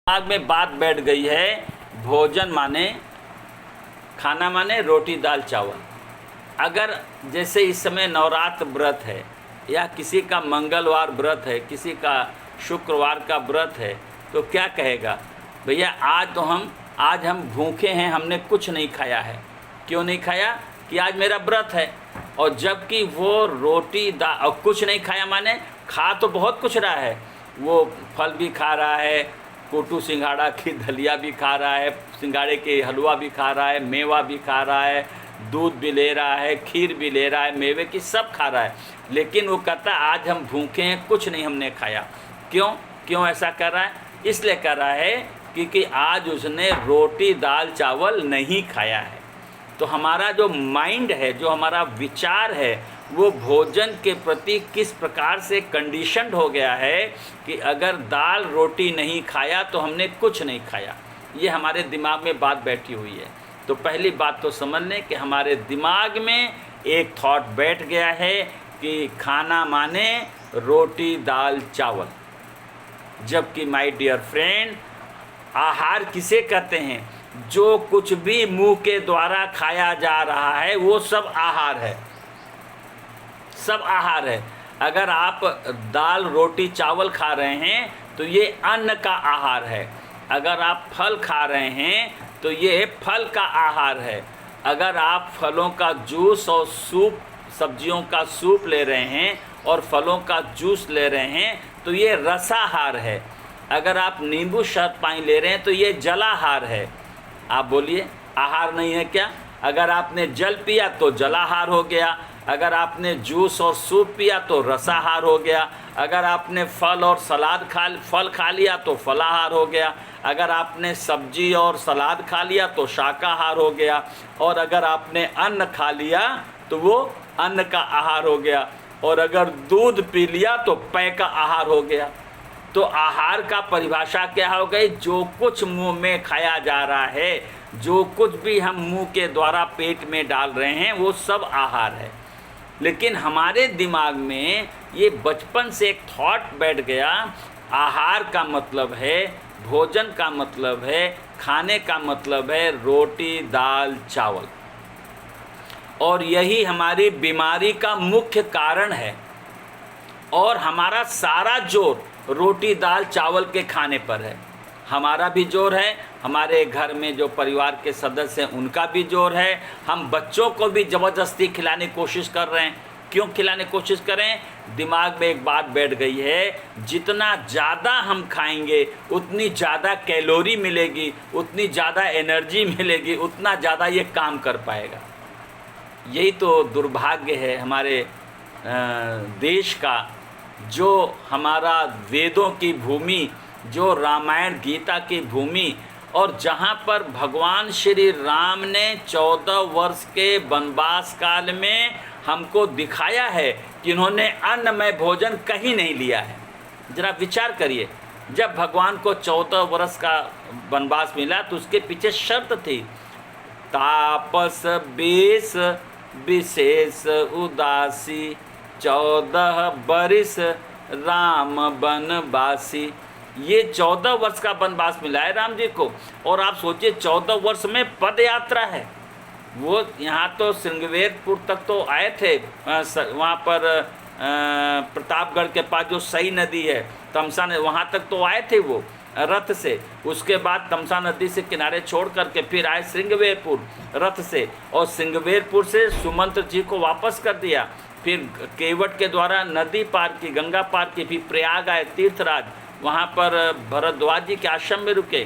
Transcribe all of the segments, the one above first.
दिमाग में बात बैठ गई है, भोजन माने खाना माने रोटी दाल चावल। अगर जैसे इस समय नवरात्र व्रत है या किसी का मंगलवार व्रत है, किसी का शुक्रवार का व्रत है, तो क्या कहेगा, भैया आज हम भूखे हैं, हमने कुछ नहीं खाया है। क्यों नहीं खाया? कि आज मेरा व्रत है। और जबकि वो रोटी दाल और कुछ नहीं खाया माने खा तो बहुत कुछ रहा है, वो फल भी खा रहा है, कोटू सिंघाड़ा की दलिया भी खा रहा है, सिंघाड़े के हलवा भी खा रहा है, मेवा भी खा रहा है, दूध भी ले रहा है, खीर भी ले रहा है, मेवे की सब खा रहा है, लेकिन वो कहता आज हम भूखे हैं, कुछ नहीं हमने खाया। क्यों ऐसा कर रहा है? इसलिए कर रहा है क्योंकि आज उसने रोटी दाल चावल नहीं खाया है। तो हमारा जो माइंड है, जो हमारा विचार है, वो भोजन के प्रति किस प्रकार से कंडीशन्ड हो गया है कि अगर दाल रोटी नहीं खाया तो हमने कुछ नहीं खाया। ये हमारे दिमाग में बात बैठी हुई है। तो पहली बात तो समझ लें कि हमारे दिमाग में एक थॉट बैठ गया है कि खाना माने रोटी दाल चावल। जबकि माय डियर फ्रेंड, आहार किसे कहते हैं? जो कुछ भी मुंह के द्वारा खाया जा रहा है वो सब आहार है, सब आहार है। अगर आप दाल रोटी चावल खा रहे हैं तो ये अन्न का आहार है। अगर आप फल खा रहे हैं तो ये फल का आहार है। अगर आप फलों का जूस और सूप, सब्जियों का सूप ले रहे हैं और फलों का जूस ले रहे हैं तो ये रसाहार है। अगर आप नींबू शहद पानी ले रहे हैं तो ये जलाहार है। आप बोलिए, आहार नहीं है क्या? अगर आपने जल पिया तो जलाहार हो गया, अगर आपने जूस और सूप पिया तो रसाहार हो गया, अगर आपने फल और सलाद फल खा लिया तो फलाहार हो गया, अगर आपने सब्जी और सलाद खा लिया तो शाकाहार हो गया, और अगर आपने अन्न खा लिया तो वो अन्न का आहार हो गया, और अगर दूध पी लिया तो पेय का आहार हो गया। तो आहार का परिभाषा क्या हो गई? जो कुछ मुंह में खाया जा रहा है, जो कुछ भी हम मुंह के द्वारा पेट में डाल रहे हैं वो सब आहार है। लेकिन हमारे दिमाग में ये बचपन से एक थॉट बैठ गया, आहार का मतलब है, भोजन का मतलब है, खाने का मतलब है रोटी दाल चावल। और यही हमारी बीमारी का मुख्य कारण है। और हमारा सारा जोर रोटी दाल चावल के खाने पर है। हमारा भी जोर है, हमारे घर में जो परिवार के सदस्य हैं उनका भी जोर है। हम बच्चों को भी ज़बरदस्ती खिलाने की कोशिश कर रहे हैं। क्यों खिलाने की कोशिश करें? दिमाग में एक बात बैठ गई है, जितना ज़्यादा हम खाएंगे उतनी ज़्यादा कैलोरी मिलेगी, उतनी ज़्यादा एनर्जी मिलेगी, उतना ज़्यादा ये काम कर पाएगा। यही तो दुर्भाग्य है हमारे देश का, जो हमारा वेदों की भूमि, जो रामायण गीता की भूमि, और जहाँ पर भगवान श्री राम ने 14 वर्ष के वनवास काल में हमको दिखाया है कि इन्होंने अन्नमय भोजन कहीं नहीं लिया है। जरा विचार करिए, जब भगवान को 14 वर्ष का वनवास मिला तो उसके पीछे शर्त थी, तापस 20 विशेष उदासी, 14 बरिस राम बनवासी। ये 14 वर्ष का वनवास मिला है राम जी को। और आप सोचिए 14 वर्ष में पद यात्रा है। वो यहाँ तो श्रृंगवेरपुर तक तो आए थे, वहाँ पर प्रतापगढ़ के पास जो सई नदी है तमसा ने, वहाँ तक तो आए थे वो रथ से। उसके बाद तमसा नदी से किनारे छोड़ करके फिर आए श्रृंगवेरपुर रथ से, और श्रृंगवेरपुर से सुमंत्र जी को वापस कर दिया। फिर केवट के द्वारा नदी पार की, गंगा पार की, फिर प्रयाग आए तीर्थराज, वहाँ पर भरद्वाज जी के आश्रम में रुके।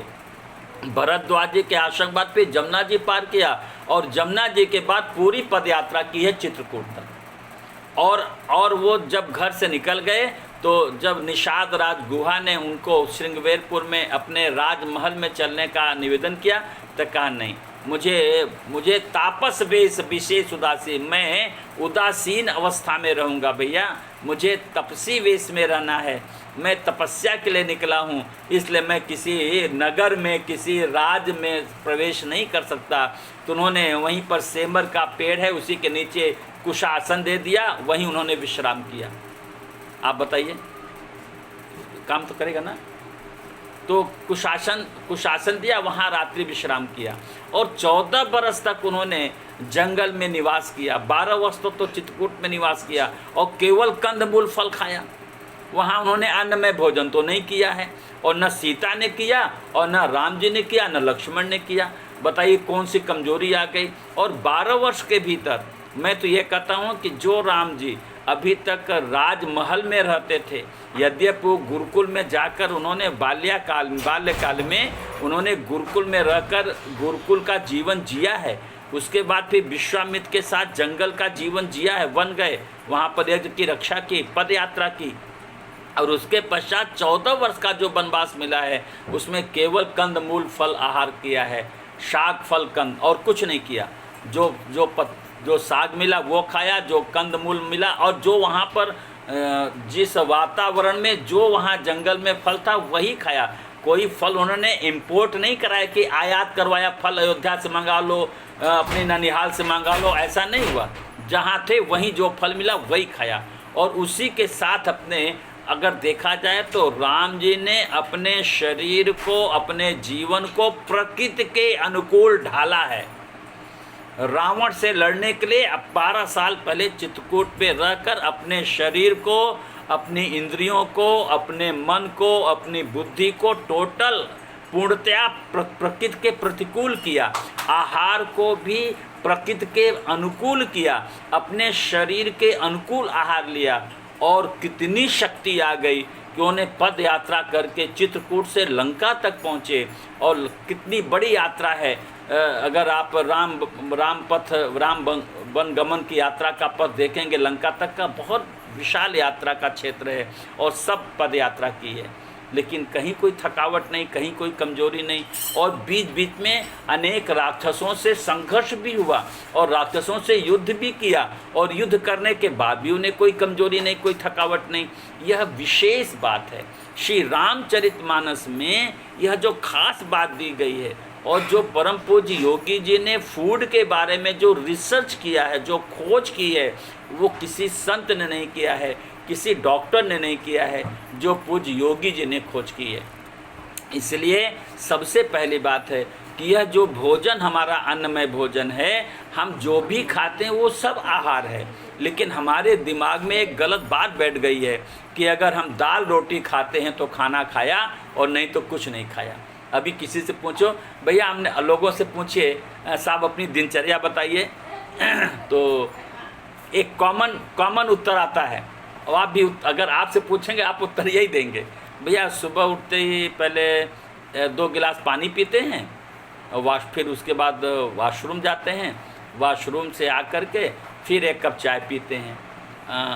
भरद्वाज जी के आश्रम के बाद फिर जमुना जी पार किया, और जमुना जी के बाद पूरी पद यात्रा की है चित्रकूट तक। और वो जब घर से निकल गए तो जब निषाद राज गुहा ने उनको श्रृंगवेरपुर में अपने राजमहल में चलने का निवेदन किया तो कहा नहीं, मुझे तापस वेश विशेष उदासी, मैं उदासीन अवस्था में रहूँगा भैया, मुझे तपसी वेश में रहना है, मैं तपस्या के लिए निकला हूँ, इसलिए मैं किसी नगर में, किसी राज्य में प्रवेश नहीं कर सकता। तो उन्होंने वहीं पर सेमर का पेड़ है उसी के नीचे कुछ आसन दे दिया, वहीं उन्होंने विश्राम किया। आप बताइए, काम तो करेगा ना? तो कुशासन दिया, वहाँ रात्रि विश्राम किया और 14 बरस तक उन्होंने जंगल में निवास किया, 12 वर्ष तो चित्रकूट में निवास किया और केवल कंदमूल फल खाया। वहाँ उन्होंने अन्नमय भोजन तो नहीं किया है, और न सीता ने किया और न राम जी ने किया, न लक्ष्मण ने किया। बताइए कौन सी कमजोरी आ गई। और 12 वर्ष के भीतर मैं तो ये कहता हूँ कि जो राम जी अभी तक राजमहल में रहते थे, यद्यपि वो गुरुकुल में जाकर उन्होंने बाल्यकाल में उन्होंने गुरुकुल में रहकर गुरुकुल का जीवन जिया है, उसके बाद फिर विश्वामित्र के साथ जंगल का जीवन जिया है, वन गए, वहाँ पर यज्ञ की रक्षा की, पद यात्रा की, और उसके पश्चात 14 वर्ष का जो वनवास मिला है उसमें केवल कंदमूल फल आहार किया है, शाक फल कंद, और कुछ नहीं किया। जो साग मिला वो खाया, जो कंदमूल मिला, और जो वहाँ पर जिस वातावरण में जो वहाँ जंगल में फल था वही खाया। कोई फल उन्होंने इंपोर्ट नहीं कराया कि आयात करवाया, फल अयोध्या से मंगा लो, अपने ननिहाल से मंगा लो, ऐसा नहीं हुआ। जहाँ थे वहीं जो फल मिला वही खाया। और उसी के साथ अपने अगर देखा जाए तो राम जी ने अपने शरीर को, अपने जीवन को प्रकृति के अनुकूल ढाला है। रावण से लड़ने के लिए अब 12 साल पहले चित्रकूट पे रहकर अपने शरीर को, अपनी इंद्रियों को, अपने मन को, अपनी बुद्धि को टोटल पूर्णतया प्रकृति के प्रतिकूल किया। आहार को भी प्रकृति के अनुकूल किया, अपने शरीर के अनुकूल आहार लिया, और कितनी शक्ति आ गई कि उन्हें पद यात्रा करके चित्रकूट से लंका तक पहुँचे। और कितनी बड़ी यात्रा है। अगर आप राम वन गमन की यात्रा का पथ देखेंगे, लंका तक का बहुत विशाल यात्रा का क्षेत्र है, और सब पद यात्रा की है, लेकिन कहीं कोई थकावट नहीं, कहीं कोई कमजोरी नहीं। और बीच बीच में अनेक राक्षसों से संघर्ष भी हुआ और राक्षसों से युद्ध भी किया, और युद्ध करने के बाद भी उन्हें कोई कमजोरी नहीं, कोई थकावट नहीं। यह विशेष बात है श्री रामचरितमानस में, यह जो खास बात दी गई है। और जो परम पूज्य योगी जी ने फूड के बारे में जो रिसर्च किया है, जो खोज की है, वो किसी संत ने नहीं किया है, किसी डॉक्टर ने नहीं किया है, जो पूज्य योगी जी ने खोज की है। इसलिए सबसे पहली बात है कि यह जो भोजन हमारा अन्नमय भोजन है, हम जो भी खाते हैं वो सब आहार है। लेकिन हमारे दिमाग में एक गलत बात बैठ गई है कि अगर हम दाल रोटी खाते हैं तो खाना खाया, और नहीं तो कुछ नहीं खाया। अभी किसी से पूछो, भैया हमने लोगों से पूछिए साहब अपनी दिनचर्या बताइए, तो एक कॉमन उत्तर आता है। और आप भी अगर आपसे पूछेंगे आप उत्तर यही देंगे, भैया सुबह उठते ही पहले 2 गिलास पानी पीते हैं, और फिर उसके बाद वॉशरूम जाते हैं, वॉशरूम से आकर के फिर 1 कप चाय पीते हैं,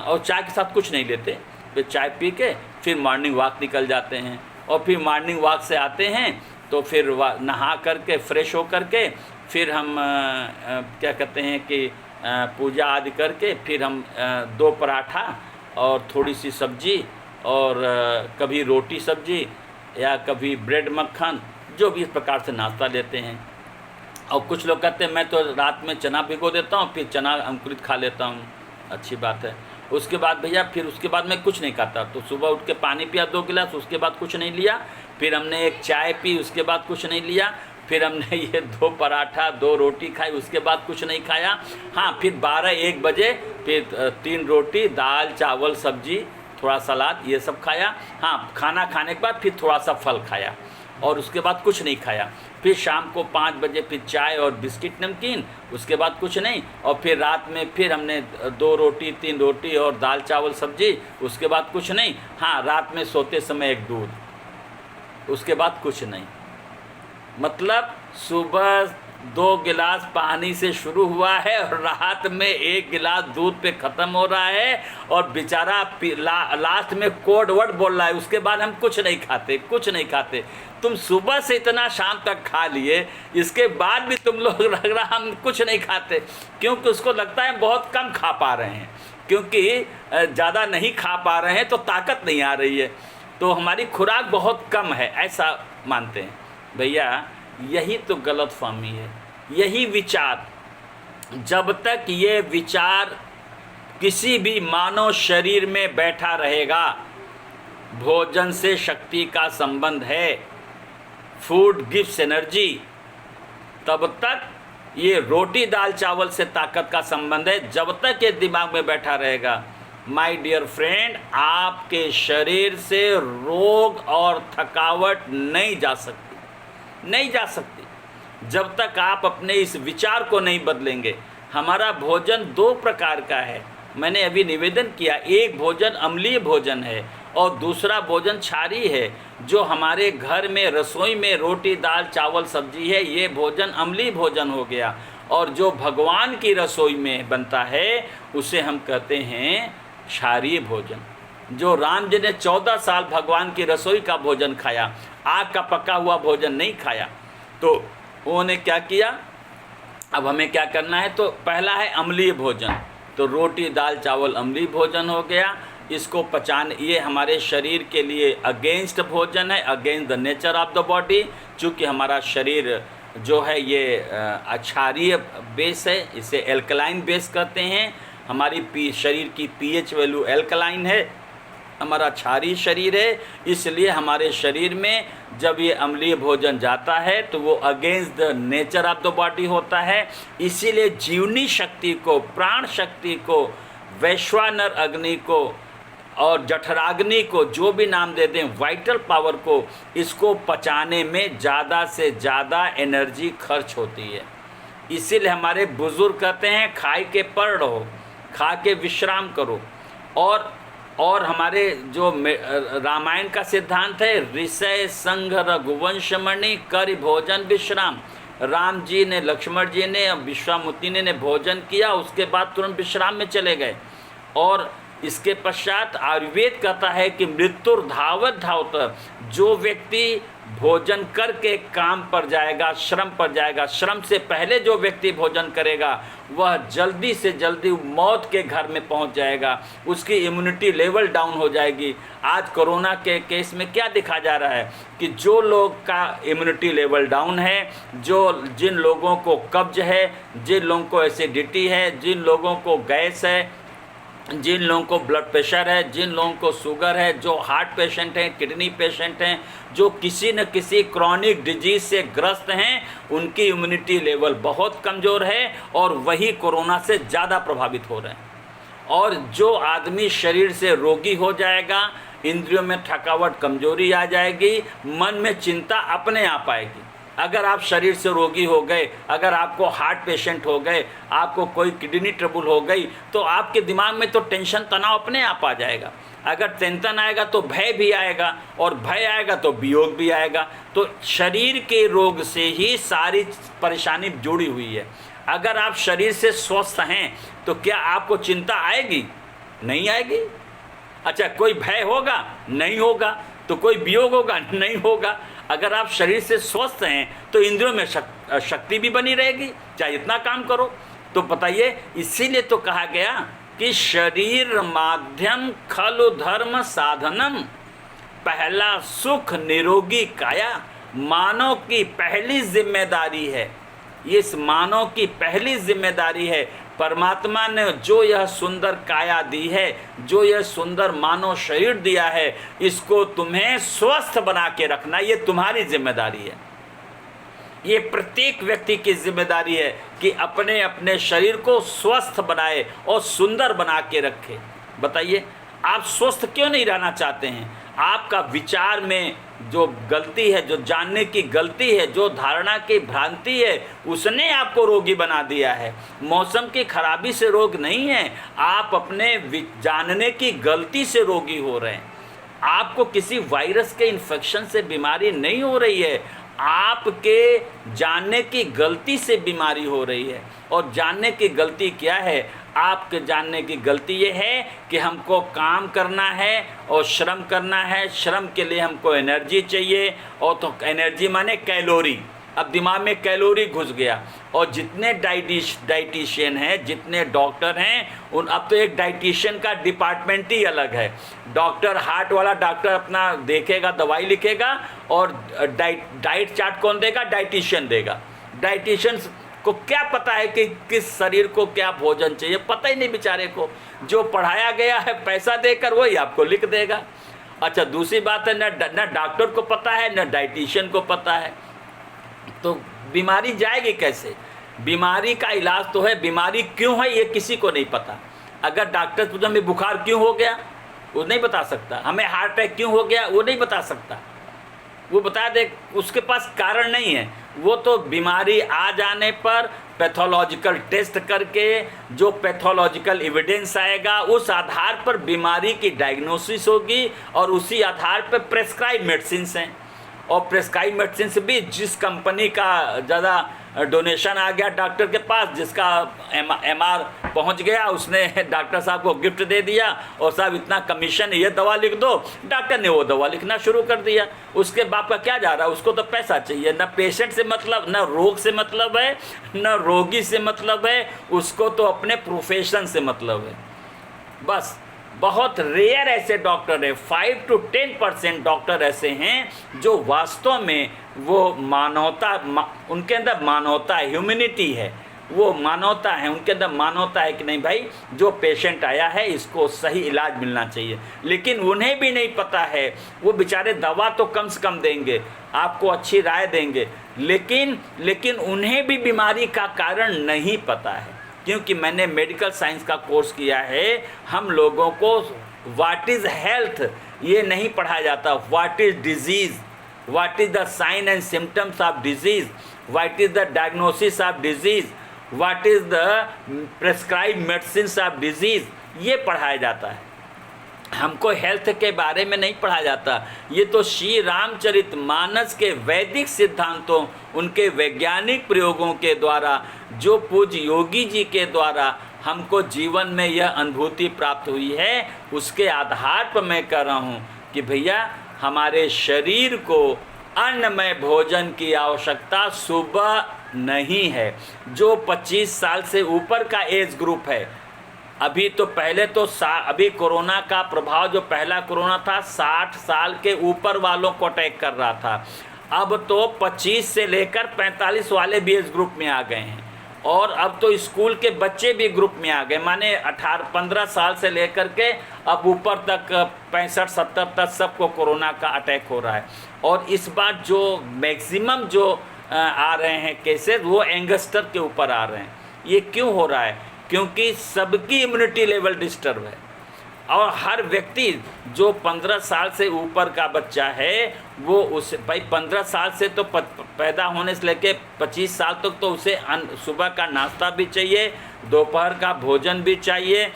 और चाय के साथ कुछ नहीं लेते। फिर चाय पी के फिर मॉर्निंग वॉक निकल जाते हैं, और फिर मॉर्निंग वॉक से आते हैं तो फिर नहा करके फ्रेश हो करके फिर हम क्या कहते हैं कि पूजा आदि करके फिर हम 2 पराठा और थोड़ी सी सब्जी, और कभी रोटी सब्जी या कभी ब्रेड मक्खन, जो भी इस प्रकार से नाश्ता लेते हैं। और कुछ लोग कहते हैं मैं तो रात में चना भिगो देता हूँ, फिर चना अंकुरित खा लेता हूँ। अच्छी बात है। उसके बाद भैया फिर उसके बाद मैं कुछ नहीं खाता, तो सुबह उठ के पानी पिया 2 गिलास, उसके बाद कुछ नहीं लिया, फिर हमने 1 चाय पी, उसके बाद कुछ नहीं लिया, फिर हमने ये 2 पराठा 2 रोटी खाई, उसके बाद कुछ नहीं खाया। हाँ, फिर 12-1 बजे फिर 3 रोटी, दाल चावल सब्जी, थोड़ा सलाद, ये सब खाया। हाँ, खाना खाने के बाद फिर थोड़ा सा फल खाया, और उसके बाद कुछ नहीं खाया। फिर शाम को 5 बजे फिर चाय और बिस्किट नमकीन, उसके बाद कुछ नहीं। और फिर रात में फिर हमने 2 रोटी 3 रोटी और दाल चावल सब्जी, उसके बाद कुछ नहीं। हाँ, रात में सोते समय 1 दूध, उसके बाद कुछ नहीं। मतलब सुबह 2 गिलास पानी से शुरू हुआ है और रात में 1 गिलास दूध पे ख़त्म हो रहा है, और बेचारा लास्ट में कोड वर्ड बोल रहा है, उसके बाद हम कुछ नहीं खाते, कुछ नहीं खाते। तुम सुबह से इतना शाम तक खा लिए, इसके बाद भी तुम लोग लग रहा हम कुछ नहीं खाते, क्योंकि उसको लगता है बहुत कम खा पा रहे हैं, क्योंकि ज़्यादा नहीं खा पा रहे हैं तो ताकत नहीं आ रही है, तो हमारी खुराक बहुत कम है, ऐसा मानते हैं। भैया यही तो गलतफहमी है, यही विचार। जब तक ये विचार किसी भी मानव शरीर में बैठा रहेगा, भोजन से शक्ति का संबंध है, फूड गिव्स एनर्जी, तब तक ये रोटी दाल चावल से ताकत का संबंध है। जब तक ये दिमाग में बैठा रहेगा, माय डियर फ्रेंड, आपके शरीर से रोग और थकावट नहीं जा सकती, नहीं जा सकती, जब तक आप अपने इस विचार को नहीं बदलेंगे। हमारा भोजन दो प्रकार का है, मैंने अभी निवेदन किया। एक भोजन अम्लीय भोजन है और दूसरा भोजन क्षारीय है। जो हमारे घर में रसोई में रोटी दाल चावल सब्जी है, ये भोजन अम्लीय भोजन हो गया। और जो भगवान की रसोई में बनता है उसे हम कहते हैं क्षारीय भोजन। जो राम जी ने 14 साल भगवान की रसोई का भोजन खाया, आग का पका हुआ भोजन नहीं खाया, तो उन्होंने क्या किया। अब हमें क्या करना है, तो पहला है अम्लीय भोजन, तो रोटी दाल चावल अम्लीय भोजन हो गया। इसको पचाने, ये हमारे शरीर के लिए अगेंस्ट भोजन है, against the nature of the body. चूँकि हमारा शरीर जो है ये क्षारीय बेस है, इसे एल्कलाइन बेस कहते हैं। हमारी शरीर की पीएच वैल्यू एल्कलाइन है, हमारा क्षारीय शरीर है। इसलिए हमारे शरीर में जब ये अम्लीय भोजन जाता है तो वो against the nature of the body होता है। इसीलिए जीवनी शक्ति को, प्राण शक्ति को, वैश्वानर अग्नि को और जठराग्नि को, जो भी नाम दे दें, वाइटल पावर को, इसको पचाने में ज़्यादा से ज़्यादा एनर्जी खर्च होती है। इसीलिए हमारे बुज़ुर्ग कहते हैं खाए के पढ़ रहो, खा के विश्राम करो। और हमारे जो रामायण का सिद्धांत है, ऋषय संघ रघुवंश मणि कर भोजन विश्राम। राम जी ने, लक्ष्मण जी ने, विश्वामित्री ने भोजन किया, उसके बाद तुरंत विश्राम में चले गए। और इसके पश्चात आयुर्वेद कहता है कि मृत्युर्धावत धावत, जो व्यक्ति भोजन करके काम पर जाएगा, श्रम पर जाएगा, श्रम से पहले जो व्यक्ति भोजन करेगा वह जल्दी से जल्दी मौत के घर में पहुंच जाएगा, उसकी इम्यूनिटी लेवल डाउन हो जाएगी। आज कोरोना के केस में क्या दिखा जा रहा है कि जो लोग का इम्यूनिटी लेवल डाउन है, जिन लोगों को कब्ज है, जिन लोगों को एसिडिटी है, जिन लोगों को गैस है, जिन लोगों को ब्लड प्रेशर है, जिन लोगों को शुगर है, जो हार्ट पेशेंट हैं, किडनी पेशेंट हैं, जो किसी न किसी क्रॉनिक डिजीज़ से ग्रस्त हैं, उनकी इम्यूनिटी लेवल बहुत कमज़ोर है और वही कोरोना से ज़्यादा प्रभावित हो रहे हैं। और जो आदमी शरीर से रोगी हो जाएगा, इंद्रियों में थकावट कमजोरी आ जाएगी, मन में चिंता अपने आप आएगी। अगर आप शरीर से रोगी हो गए, अगर आपको हार्ट पेशेंट हो गए, आपको कोई किडनी ट्रबल हो गई, तो आपके दिमाग में तो टेंशन तनाव अपने आप आ जाएगा। अगर टेंशन आएगा तो भय भी आएगा, और भय आएगा तो वियोग भी आएगा। तो शरीर के रोग से ही सारी परेशानी जुड़ी हुई है। अगर आप शरीर से स्वस्थ हैं तो क्या आपको चिंता आएगी? नहीं आएगी। अच्छा, कोई भय होगा? नहीं होगा। तो कोई वियोग होगा? नहीं होगा। अगर आप शरीर से स्वस्थ हैं तो इंद्रियों में शक्ति भी बनी रहेगी, चाहे इतना काम करो। तो बताइए, इसीलिए तो कहा गया कि शरीर माध्यम खलु धर्म साधनम, पहला सुख निरोगी काया मानव की पहली जिम्मेदारी है। इस मानव की पहली जिम्मेदारी है। परमात्मा ने जो यह सुंदर काया दी है, जो यह सुंदर मानव शरीर दिया है, इसको तुम्हें स्वस्थ बना के रखना, ये तुम्हारी जिम्मेदारी है। ये प्रत्येक व्यक्ति की जिम्मेदारी है कि अपने अपने शरीर को स्वस्थ बनाए और सुंदर बना के रखे। बताइए, आप स्वस्थ क्यों नहीं रहना चाहते हैं? आपका विचार में जो गलती है, जो जानने की गलती है, जो धारणा की भ्रांति है, उसने आपको रोगी बना दिया है। मौसम की खराबी से रोग नहीं है, आप अपने जानने की गलती से रोगी हो रहे हैं। आपको किसी वायरस के इन्फेक्शन से बीमारी नहीं हो रही है, आपके जानने की गलती से बीमारी हो रही है। और जानने की गलती क्या है? आपके जानने की गलती ये है कि हमको काम करना है और श्रम करना है, श्रम के लिए हमको एनर्जी चाहिए, और तो एनर्जी माने कैलोरी। अब दिमाग में कैलोरी घुस गया, और जितने डाइटिशियन हैं, जितने डॉक्टर हैं, अब तो एक डाइटिशियन का डिपार्टमेंट ही अलग है। डॉक्टर, हार्ट वाला डॉक्टर अपना देखेगा, दवाई लिखेगा, और डाइट चार्ट कौन देगा? डाइटिशियन देगा। डाइटिशियन को क्या पता है कि किस शरीर को क्या भोजन चाहिए? पता ही नहीं बेचारे को। जो पढ़ाया गया है पैसा देकर, वही आपको लिख देगा। अच्छा, दूसरी बात है न डॉक्टर को पता है न डाइटिशियन को पता है, तो बीमारी जाएगी कैसे? बीमारी का इलाज तो है, बीमारी क्यों है ये किसी को नहीं पता। अगर डॉक्टर पूछे हमें बुखार क्यों हो गया, वो नहीं बता सकता। हमें हार्ट अटैक क्यों हो गया, वो नहीं बता सकता। वो बता दे, उसके पास कारण नहीं है। वो तो बीमारी आ जाने पर पैथोलॉजिकल टेस्ट करके जो पैथोलॉजिकल एविडेंस आएगा, उस आधार पर बीमारी की डायग्नोसिस होगी और उसी आधार पर प्रेस्क्राइब मेडिसिन हैं। और प्रेस्क्राइब मेडिसिन से भी जिस कंपनी का ज़्यादा डोनेशन आ गया डॉक्टर के पास, जिसका एमआर पहुंच गया, उसने डॉक्टर साहब को गिफ्ट दे दिया और साहब इतना कमीशन, ये दवा लिख दो। डॉक्टर ने वो दवा लिखना शुरू कर दिया। उसके बाप का क्या जा रहा है, उसको तो पैसा चाहिए। न पेशेंट से मतलब, न रोग से मतलब है, न रोगी से मतलब है, उसको तो अपने प्रोफेशन से मतलब है बस। बहुत रेयर ऐसे डॉक्टर है, 5 to 10% डॉक्टर ऐसे हैं जो वास्तव में वो मानवता, उनके अंदर मानवता है, ह्यूमैनिटी है, वो मानवता है, उनके अंदर मानवता है कि नहीं भाई जो पेशेंट आया है इसको सही इलाज मिलना चाहिए। लेकिन उन्हें भी नहीं पता है, वो बेचारे दवा तो कम से कम देंगे, आपको अच्छी राय देंगे, लेकिन उन्हें भी बीमारी का कारण नहीं पता है। क्योंकि मैंने मेडिकल साइंस का कोर्स किया है, हम लोगों को व्हाट इज़ हेल्थ ये नहीं पढ़ाया जाता। What is disease, what is the sign and symptoms of disease, what is the diagnosis of disease, what is the prescribe medicine of disease, ये पढ़ाया जाता है। हमको हेल्थ के बारे में नहीं पढ़ा जाता। ये तो श्री रामचरितमानस के वैदिक सिद्धांतों, उनके वैज्ञानिक प्रयोगों के द्वारा, जो पूज्य योगी जी के द्वारा हमको जीवन में यह अनुभूति प्राप्त हुई है, उसके आधार पर मैं कह रहा हूँ कि भैया हमारे शरीर को अन्नमय भोजन की आवश्यकता सुबह नहीं है। जो 25 साल से ऊपर का एज ग्रुप है, अभी तो पहले तो अभी कोरोना का प्रभाव, जो पहला कोरोना था 60 साल के ऊपर वालों को अटैक कर रहा था। अब तो 25 से लेकर 45 वाले भी इस ग्रुप में आ गए हैं, और अब तो स्कूल के बच्चे भी ग्रुप में आ गए। माने 15 साल से लेकर के अब ऊपर तक 65-70 तक सबको कोरोना का अटैक हो रहा है। और इस बार जो मैक्सिमम जो आ रहे हैं केसेस, वो यंगस्टर के ऊपर आ रहे हैं। ये क्यों हो रहा है? क्योंकि सबकी इम्यूनिटी लेवल डिस्टर्ब है, और हर व्यक्ति जो 15 साल से ऊपर का बच्चा है, वो उस भाई 15 साल से तो पैदा होने से लेके 25 साल तक तो उसे सुबह का नाश्ता भी चाहिए, दोपहर का भोजन भी चाहिए,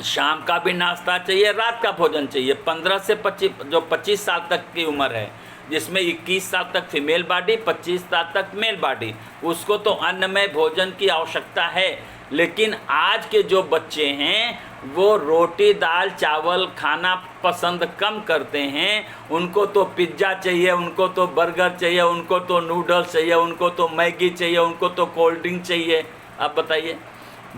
शाम का भी नाश्ता चाहिए, रात का भोजन चाहिए। 15 से 25 साल तक की उम्र है, जिसमें 21 साल तक फीमेल बॉडी, 25 साल तक मेल बॉडी, उसको तो अन्नमय भोजन की आवश्यकता है। लेकिन आज के जो बच्चे हैं वो रोटी दाल चावल खाना पसंद कम करते हैं। उनको तो पिज्ज़ा चाहिए, उनको तो बर्गर चाहिए, उनको तो नूडल्स चाहिए, उनको तो मैगी चाहिए, उनको तो कोल्ड ड्रिंक चाहिए। अब बताइए,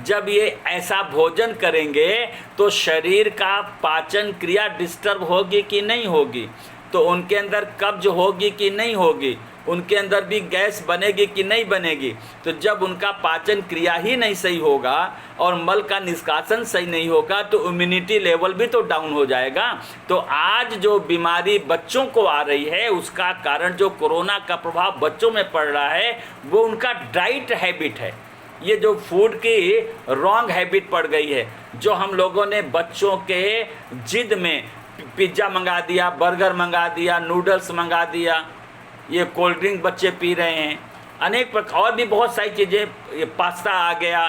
जब ये ऐसा भोजन करेंगे तो शरीर का पाचन क्रिया डिस्टर्ब होगी कि नहीं होगी? तो उनके अंदर कब्ज होगी कि नहीं होगी? उनके अंदर भी गैस बनेगी कि नहीं बनेगी? तो जब उनका पाचन क्रिया ही नहीं सही होगा और मल का निष्कासन सही नहीं होगा तो इम्यूनिटी लेवल भी तो डाउन हो जाएगा। तो आज जो बीमारी बच्चों को आ रही है, उसका कारण जो कोरोना का प्रभाव बच्चों में पड़ रहा है, वो उनका डाइट हैबिट है। ये जो फूड की रॉन्ग हैबिट पड़ गई है, जो हम लोगों ने बच्चों के जिद में पिज्ज़ा मंगा दिया, बर्गर मंगा दिया, नूडल्स मंगा दिया, ये कोल्ड ड्रिंक बच्चे पी रहे हैं, अनेक प्रकार और भी बहुत सारी चीज़ें, ये पास्ता आ गया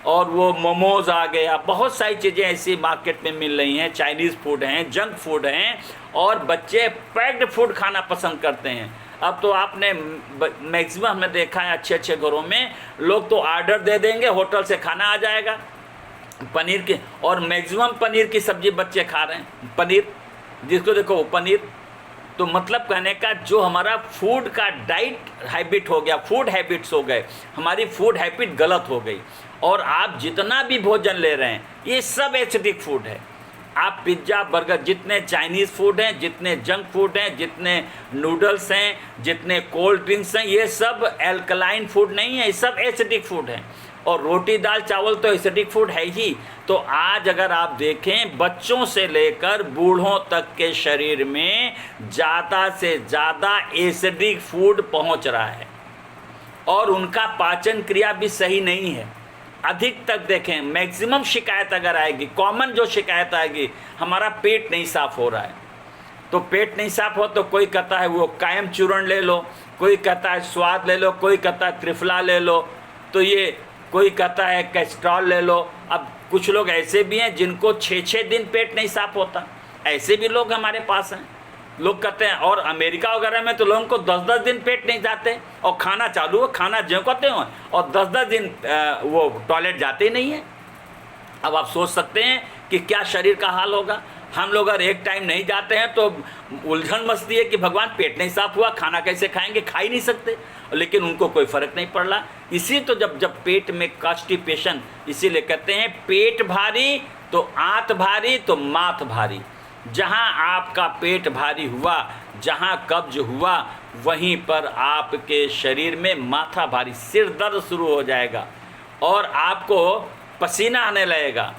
और वो मोमोज़ आ गया, बहुत सारी चीज़ें ऐसी मार्केट में मिल रही हैं, चाइनीज़ फूड हैं, जंक फूड हैं, और बच्चे पैक्ड फूड खाना पसंद करते हैं। अब तो आपने मैक्सिमम हमने देखा है अच्छे अच्छे घरों में लोग तो ऑर्डर दे देंगे, होटल से खाना आ जाएगा पनीर के, और मैक्सिमम पनीर की सब्ज़ी बच्चे खा रहे हैं। पनीर जिसको देखो वो पनीर। तो मतलब कहने का जो हमारा फूड का डाइट हैबिट हो गया, फूड हैबिट्स हो गए, हमारी फूड हैबिट गलत हो गई। और आप जितना भी भोजन ले रहे हैं ये सब एसिडिक फूड है। आप पिज्ज़ा बर्गर, जितने चाइनीज़ फूड हैं, जितने जंक फूड हैं, जितने नूडल्स हैं, जितने कोल्ड ड्रिंक्स हैं, ये सब एल्कलाइन फूड नहीं है, ये सब एसिडिक फूड हैं। और रोटी दाल चावल तो एसिडिक फूड है ही। तो आज अगर आप देखें, बच्चों से लेकर बूढ़ों तक के शरीर में ज़्यादा से ज़्यादा एसिडिक फूड पहुंच रहा है और उनका पाचन क्रिया भी सही नहीं है। अधिक तक देखें, मैक्सिमम शिकायत अगर आएगी, कॉमन जो शिकायत आएगी, हमारा पेट नहीं साफ हो रहा है। तो पेट नहीं साफ हो तो कोई कहता है वो कायम चूर्ण ले लो, कोई कहता है स्वाद ले लो, कोई कहता है त्रिफला ले लो, तो ये कोई कहता है कैस्ट्रॉल ले लो। अब कुछ लोग ऐसे भी हैं जिनको 6-6 दिन पेट नहीं साफ होता, ऐसे भी लोग हमारे पास हैं। लोग कहते हैं, और अमेरिका वगैरह में तो लोगों को 10-10 दिन पेट नहीं जाते और खाना चालू हो, खाना जो कहते हो, और 10-10 दिन वो टॉयलेट जाते ही नहीं है। अब आप सोच सकते हैं कि क्या शरीर का हाल होगा। हम लोग अगर एक टाइम नहीं जाते हैं तो उलझन मचती है कि भगवान पेट नहीं साफ हुआ, खाना कैसे खाएंगे, खा ही नहीं सकते, लेकिन उनको कोई फ़र्क नहीं पड़ रहा। इसी तो जब पेट में कॉन्स्टिपेशन, इसीलिए कहते हैं पेट भारी तो आंत भारी तो माथ भारी। जहाँ आपका पेट भारी हुआ, जहाँ कब्ज हुआ, वहीं पर आपके शरीर में माथा भारी, सिर दर्द शुरू हो जाएगा और आपको पसीना आने लगेगा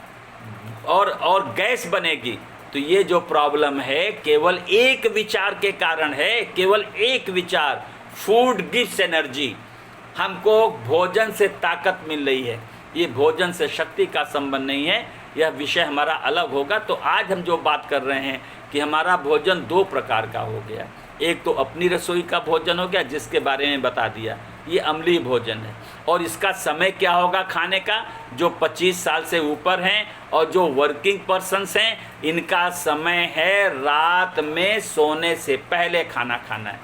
और गैस बनेगी। तो ये जो प्रॉब्लम है केवल एक विचार के कारण है, केवल एक विचार, फूड गिव्स एनर्जी। हमको भोजन से ताकत मिल रही है, ये भोजन से शक्ति का संबंध नहीं है। यह विषय हमारा अलग होगा। तो आज हम जो बात कर रहे हैं कि हमारा भोजन 2 प्रकार का हो गया। एक तो अपनी रसोई का भोजन हो गया, जिसके बारे में बता दिया, ये अम्लीय भोजन है। और इसका समय क्या होगा खाने का, जो 25 साल से ऊपर हैं और जो वर्किंग पर्सन्स हैं, इनका समय है रात में सोने से पहले खाना खाना है।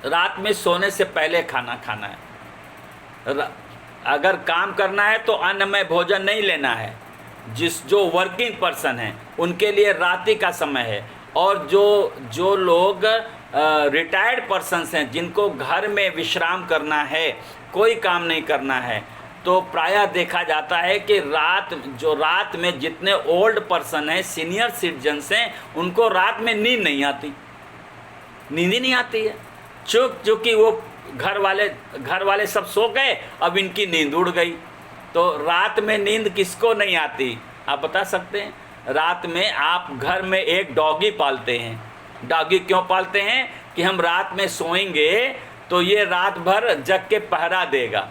रात में सोने से पहले खाना खाना है। अगर काम करना है तो अन्नमय भोजन नहीं लेना है। जो वर्किंग पर्सन हैं उनके लिए रात्रि का समय है। और जो लोग रिटायर्ड पर्सन्स हैं, जिनको घर में विश्राम करना है, कोई काम नहीं करना है, तो प्रायः देखा जाता है कि रात में जितने ओल्ड पर्सन हैं, सीनियर सिटीजन्स हैं, उनको रात में नींद नहीं आती, नींद ही नहीं आती है। चूँकि वो घर वाले सब सो गए, अब इनकी नींद उड़ गई। तो रात में नींद किसको नहीं आती, आप बता सकते हैं? रात में आप घर में एक डॉगी पालते हैं। डॉगी क्यों पालते हैं? कि हम रात में सोएंगे तो ये रात भर जग के पहरा देगा।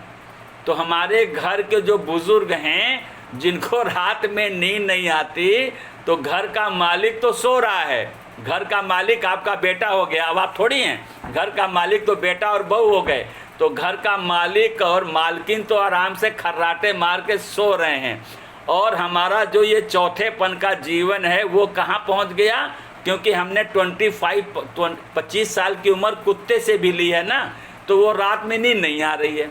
तो हमारे घर के जो बुज़ुर्ग हैं, जिनको रात में नींद नहीं आती, तो घर का मालिक तो सो रहा है। घर का मालिक आपका बेटा हो गया, अब आप थोड़ी हैं। घर का मालिक तो बेटा और बहू हो गए। तो घर का मालिक और मालकिन तो आराम से खर्राटे मार के सो रहे हैं। और हमारा जो ये चौथेपन का जीवन है वो कहाँ पहुँच गया? क्योंकि हमने 25 साल की उम्र कुत्ते से भी ली है ना, तो वो रात में नींद नहीं आ रही है।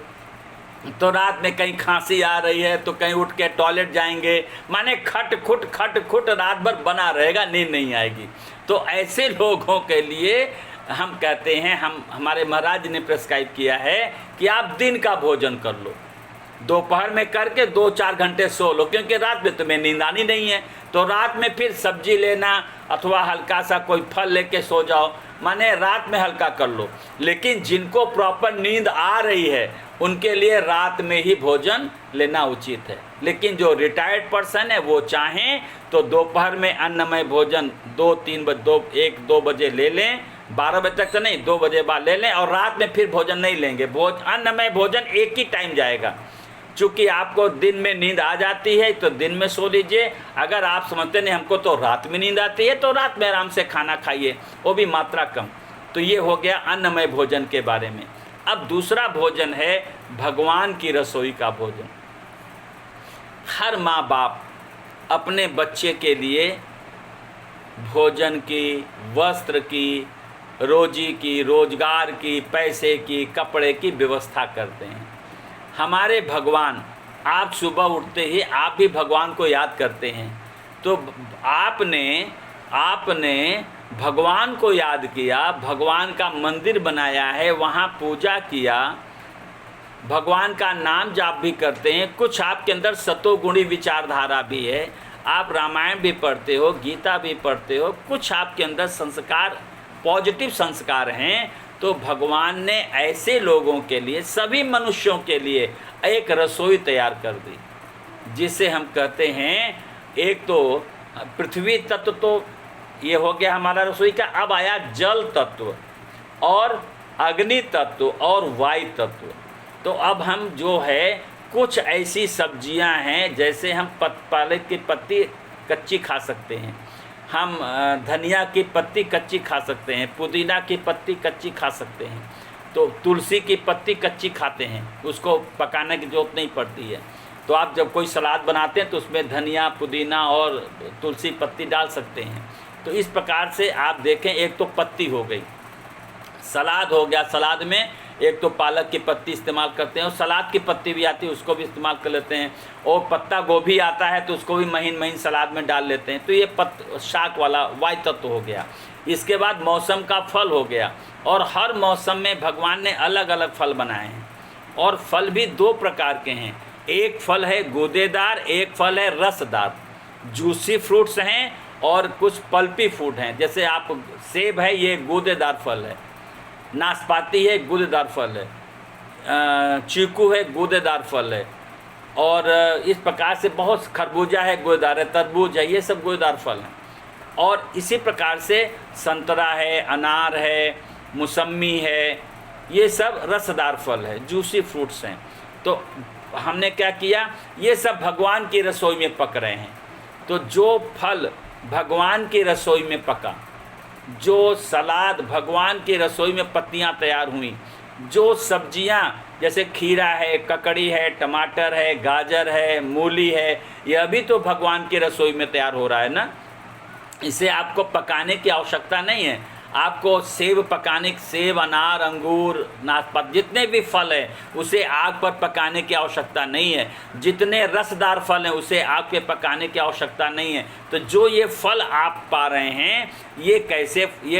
तो रात में कहीं खांसी आ रही है तो कहीं उठ के टॉयलेट जाएंगे, माने खट खुट रात भर बना रहेगा, नींद नहीं आएगी। तो ऐसे लोगों के लिए हम कहते हैं, हमारे महाराज ने प्रिस्क्राइब किया है कि आप दिन का भोजन कर लो, दोपहर में करके 2-4 घंटे सो लो, क्योंकि रात में तुम्हें नींद आनी नहीं है। तो रात में फिर सब्जी लेना अथवा हल्का सा कोई फल लेके सो जाओ, माने रात में हल्का कर लो। लेकिन जिनको प्रॉपर नींद आ रही है उनके लिए रात में ही भोजन लेना उचित है। लेकिन जो रिटायर्ड पर्सन है वो चाहें तो दोपहर में अन्नमय भोजन 1-2 बजे ले लें, 12 बजे तक तो नहीं, 2 बजे बाद ले लें, और रात में फिर भोजन नहीं लेंगे। अन्नमय भोजन एक ही टाइम जाएगा। चूँकि आपको दिन में नींद आ जाती है तो दिन में सो लीजिए। अगर आप समझते नहीं हमको तो रात में नींद आती है, तो रात में आराम से खाना खाइए, वो भी मात्रा कम। तो ये हो गया अन्नमय भोजन के बारे में। अब दूसरा भोजन है भगवान की रसोई का भोजन। हर माँ बाप अपने बच्चे के लिए भोजन की, वस्त्र की, रोजी की, रोजगार की, पैसे की, कपड़े की व्यवस्था करते हैं। हमारे भगवान, आप सुबह उठते ही आप भी भगवान को याद करते हैं, तो आपने भगवान को याद किया, भगवान का मंदिर बनाया है, वहाँ पूजा किया, भगवान का नाम जाप भी करते हैं। कुछ आपके अंदर सतोगुणी विचारधारा भी है, आप रामायण भी पढ़ते हो, गीता भी पढ़ते हो, कुछ आपके अंदर संस्कार, पॉजिटिव संस्कार हैं। तो भगवान ने ऐसे लोगों के लिए, सभी मनुष्यों के लिए एक रसोई तैयार कर दी, जिसे हम कहते हैं, एक तो पृथ्वी तत्व तो ये हो गया हमारा रसोई का, अब आया जल तत्व और अग्नि तत्व और वायु तत्व। तो अब हम जो है कुछ ऐसी सब्जियां हैं, जैसे हम पालक की पत्ती कच्ची खा सकते हैं, हम धनिया की पत्ती कच्ची खा सकते हैं, पुदीना की पत्ती कच्ची खा सकते हैं, तो तुलसी की पत्ती कच्ची खाते हैं, उसको पकाने की ज़रूरत नहीं पड़ती है। तो आप जब कोई सलाद बनाते हैं तो उसमें धनिया, पुदीना और तुलसी पत्ती डाल सकते हैं। तो इस प्रकार से आप देखें, एक तो पत्ती हो गई, सलाद हो गया, सलाद में एक तो पालक की पत्ती इस्तेमाल करते हैं, और सलाद की पत्ती भी आती है उसको भी इस्तेमाल कर लेते हैं, और पत्ता गोभी आता है तो उसको भी महीन महीन सलाद में डाल लेते हैं। तो ये शाक वाला वायु तत्व हो गया। इसके बाद मौसम का फल हो गया, और हर मौसम में भगवान ने अलग अलग फल बनाए हैं, और फल भी दो प्रकार के हैं, एक फल है गूदेदार, एक फल है रसदार। जूसी फ्रूट्स हैं और कुछ पल्पी फ्रूट हैं, जैसे आप सेब है, ये गूदेदार फल है, नाशपाती है गूदेदार फल है, चीकू है गूदेदार फल है, और इस प्रकार से बहुत, खरबूजा है गूदेदार है, तरबूज है, ये सब गूदेदार फल हैं। और इसी प्रकार से संतरा है, अनार है, मौसम्मी है, ये सब रसदार फल है, जूसी फ्रूट्स हैं। तो हमने क्या किया, ये सब भगवान की रसोई में पक रहे हैं। तो जो फल भगवान की रसोई में पका, जो सलाद भगवान की रसोई में पत्तियां तैयार हुई, जो सब्जियां जैसे खीरा है, ककड़ी है, टमाटर है, गाजर है, मूली है, यह भी तो भगवान की रसोई में तैयार हो रहा है ना। इसे आपको पकाने की आवश्यकता नहीं है। आपको सेब पकाने, सेब, अनार, अंगूर, नाशपाती, जितने भी फल हैं उसे आग पर पकाने की आवश्यकता नहीं है। जितने रसदार फल हैं उसे आग पे पकाने की आवश्यकता नहीं है। तो जो ये फल आप पा रहे हैं, ये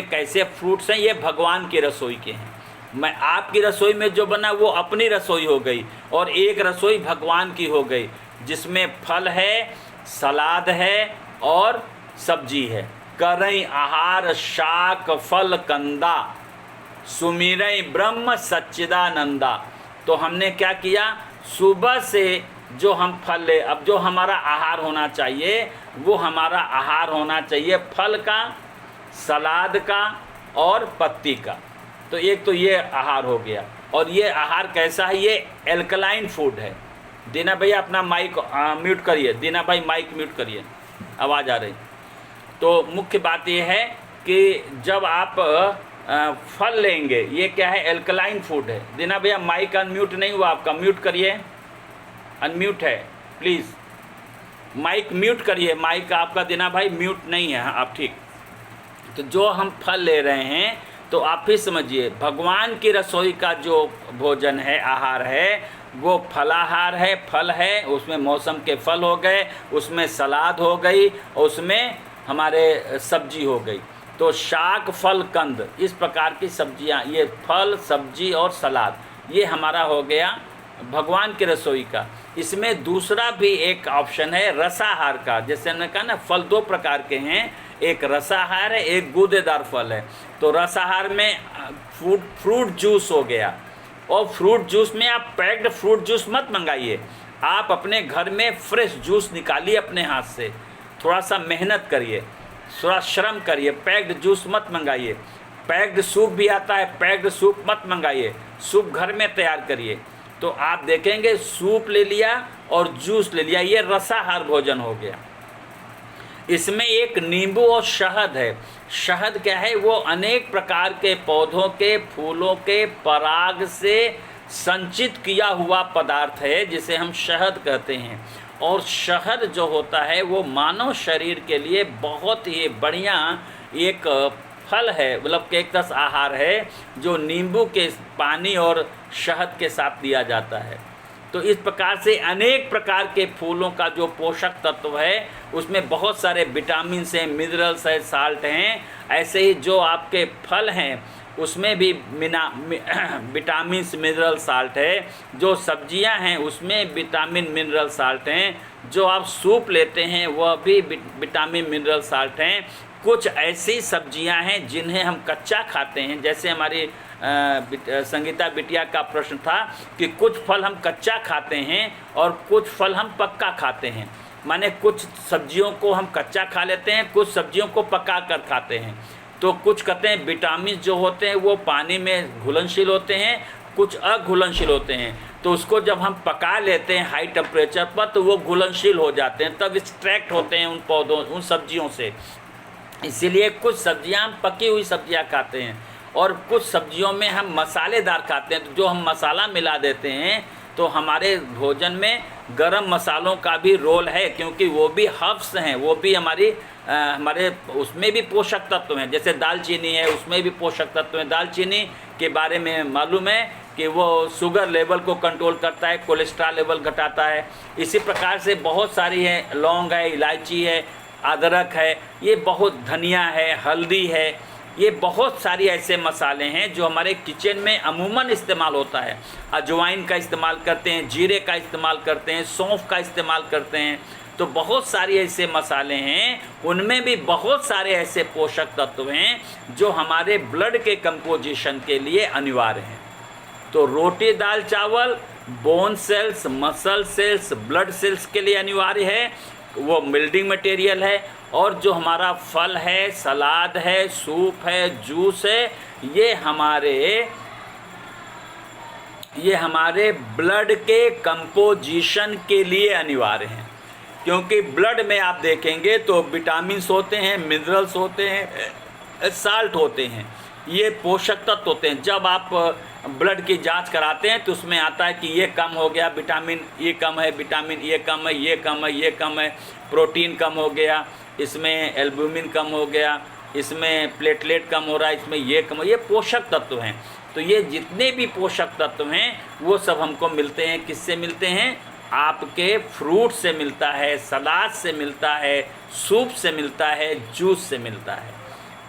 कैसे फ्रूट्स हैं, ये भगवान की रसोई के हैं। मैं आपकी रसोई में जो बना वो अपनी रसोई हो गई, और एक रसोई भगवान की हो गई, जिसमें फल है, सलाद है और सब्जी है। करई आहार शाक फल कंदा, सुमिरई ब्रह्म सच्चिदानंदा। तो हमने क्या किया, सुबह से जो हम फल ले, अब जो हमारा आहार होना चाहिए वो हमारा आहार होना चाहिए फल का, सलाद का और पत्ती का। तो एक तो ये आहार हो गया। और ये आहार कैसा है, ये एल्कलाइन फूड है। दीना भैया अपना माइक म्यूट करिए, दीना भाई माइक म्यूट करिए, आवाज़ आ रही। तो मुख्य बात ये है कि जब आप फल लेंगे, ये क्या है, एल्कलाइन फूड है। दीना भैया माइक अनम्यूट नहीं हुआ आपका, म्यूट करिए, अनम्यूट है प्लीज़, माइक म्यूट करिए, माइक आपका दीना भाई म्यूट नहीं है आप, ठीक। तो जो हम फल ले रहे हैं, तो आप ही समझिए भगवान की रसोई का जो भोजन है, आहार है, वो फलाहार है, फल है, उसमें मौसम के फल हो गए, उसमें सलाद हो गई, उसमें हमारे सब्जी हो गई। तो शाक फल कंद, इस प्रकार की सब्जियां, ये फल, सब्जी और सलाद, ये हमारा हो गया भगवान की रसोई का। इसमें दूसरा भी एक ऑप्शन है रसाहार का। जैसे हमने कहा ना, फल दो प्रकार के हैं, एक रसाहार है, एक गूदेदार फल है। तो रसाहार में फ्रूट जूस हो गया, और फ्रूट जूस में आप पैक्ड फ्रूट जूस मत मंगाइए, आप अपने घर में फ्रेश जूस निकालिए अपने हाथ से, थोड़ा सा मेहनत करिए, थोड़ा श्रम करिए, पैक्ड जूस मत मंगाइए। पैक्ड सूप भी आता है, पैक्ड सूप मत मंगाइए, सूप घर में तैयार करिए। तो आप देखेंगे सूप ले लिया और जूस ले लिया, ये रसाहार भोजन हो गया। इसमें एक नींबू और शहद है। शहद क्या है, वो अनेक प्रकार के पौधों के फूलों के पराग से संचित किया हुआ पदार्थ है, जिसे हम शहद कहते हैं। और शहद जो होता है वो मानव शरीर के लिए बहुत ही बढ़िया एक फल है, मतलब कि एक तरह आहार है, जो नींबू के पानी और शहद के साथ दिया जाता है। तो इस प्रकार से अनेक प्रकार के फूलों का जो पोषक तत्व है, उसमें बहुत सारे विटामिन हैं, मिनरल्स है, साल्ट हैं। ऐसे ही जो आपके फल हैं उसमें भी विटामिन मिनरल साल्ट है, जो सब्जियां हैं उसमें विटामिन मिनरल साल्ट हैं, जो आप सूप लेते हैं वह भी विटामिन मिनरल साल्ट हैं। कुछ ऐसी सब्जियां हैं जिन्हें हम कच्चा खाते हैं, जैसे हमारी संगीता बिटिया का प्रश्न था कि कुछ फल हम कच्चा खाते हैं और कुछ फल हम पक्का खाते हैं। माने कुछ सब्जियों को हम कच्चा खा लेते हैं, कुछ सब्जियों को पका कर खाते हैं। तो कुछ कहते हैं विटामिन जो होते हैं वो पानी में घुलनशील होते हैं, कुछ अघुलनशील होते हैं। तो उसको जब हम पका लेते हैं हाई टेम्परेचर पर तो वो घुलनशील हो जाते हैं, तब एक्सट्रैक्ट होते हैं उन पौधों, उन सब्जियों से। इसीलिए कुछ सब्जियां हम पकी हुई सब्जियां खाते हैं और कुछ सब्जियों में हम मसालेदार खाते हैं। तो जो हम मसाला मिला देते हैं तो हमारे भोजन में गरम मसालों का भी रोल है, क्योंकि वो भी हर्ब्स हैं, वो भी हमारे उसमें भी पोषक तत्व हैं। जैसे दालचीनी है, उसमें भी पोषक तत्व हैं। दालचीनी के बारे में मालूम है कि वो शुगर लेवल को कंट्रोल करता है, कोलेस्ट्रॉल लेवल घटाता है। इसी प्रकार से बहुत सारी हैं, लौंग है, इलायची है, अदरक है, ये बहुत, धनिया है, हल्दी है, ये बहुत सारी ऐसे मसाले हैं जो हमारे किचन में अमूमन इस्तेमाल होता है। अजवाइन का इस्तेमाल करते हैं, जीरे का इस्तेमाल करते हैं, सौंफ का इस्तेमाल करते हैं। तो बहुत सारे ऐसे मसाले हैं, उनमें भी बहुत सारे ऐसे पोषक तत्व हैं जो हमारे ब्लड के कंपोजिशन के लिए अनिवार्य हैं। तो रोटी दाल चावल bone cells, muscle cells, blood cells के लिए अनिवार्य है, वो बिल्डिंग मटेरियल है। और जो हमारा फल है, सलाद है, सूप है, जूस है, ये हमारे ब्लड के कंपोजिशन के लिए अनिवार्य हैं। क्योंकि ब्लड में आप देखेंगे तो विटामिन्स होते हैं, मिनरल्स होते हैं, साल्ट होते हैं, ये पोषक तत्व होते हैं। जब आप ब्लड की जांच कराते हैं तो उसमें आता है कि ये कम हो गया, विटामिन ये कम है, विटामिन ये कम है, ये कम है, ये कम है, प्रोटीन कम हो गया, इसमें एल्बुमिन कम हो गया, इसमें प्लेटलेट कम हो रहा है, इसमें ये कम, ये पोषक तत्व हैं। तो ये जितने भी पोषक तत्व हैं वो सब हमको मिलते हैं, किससे मिलते हैं? आपके फ्रूट से मिलता है, सलाद से मिलता है, सूप से मिलता है, जूस से मिलता है।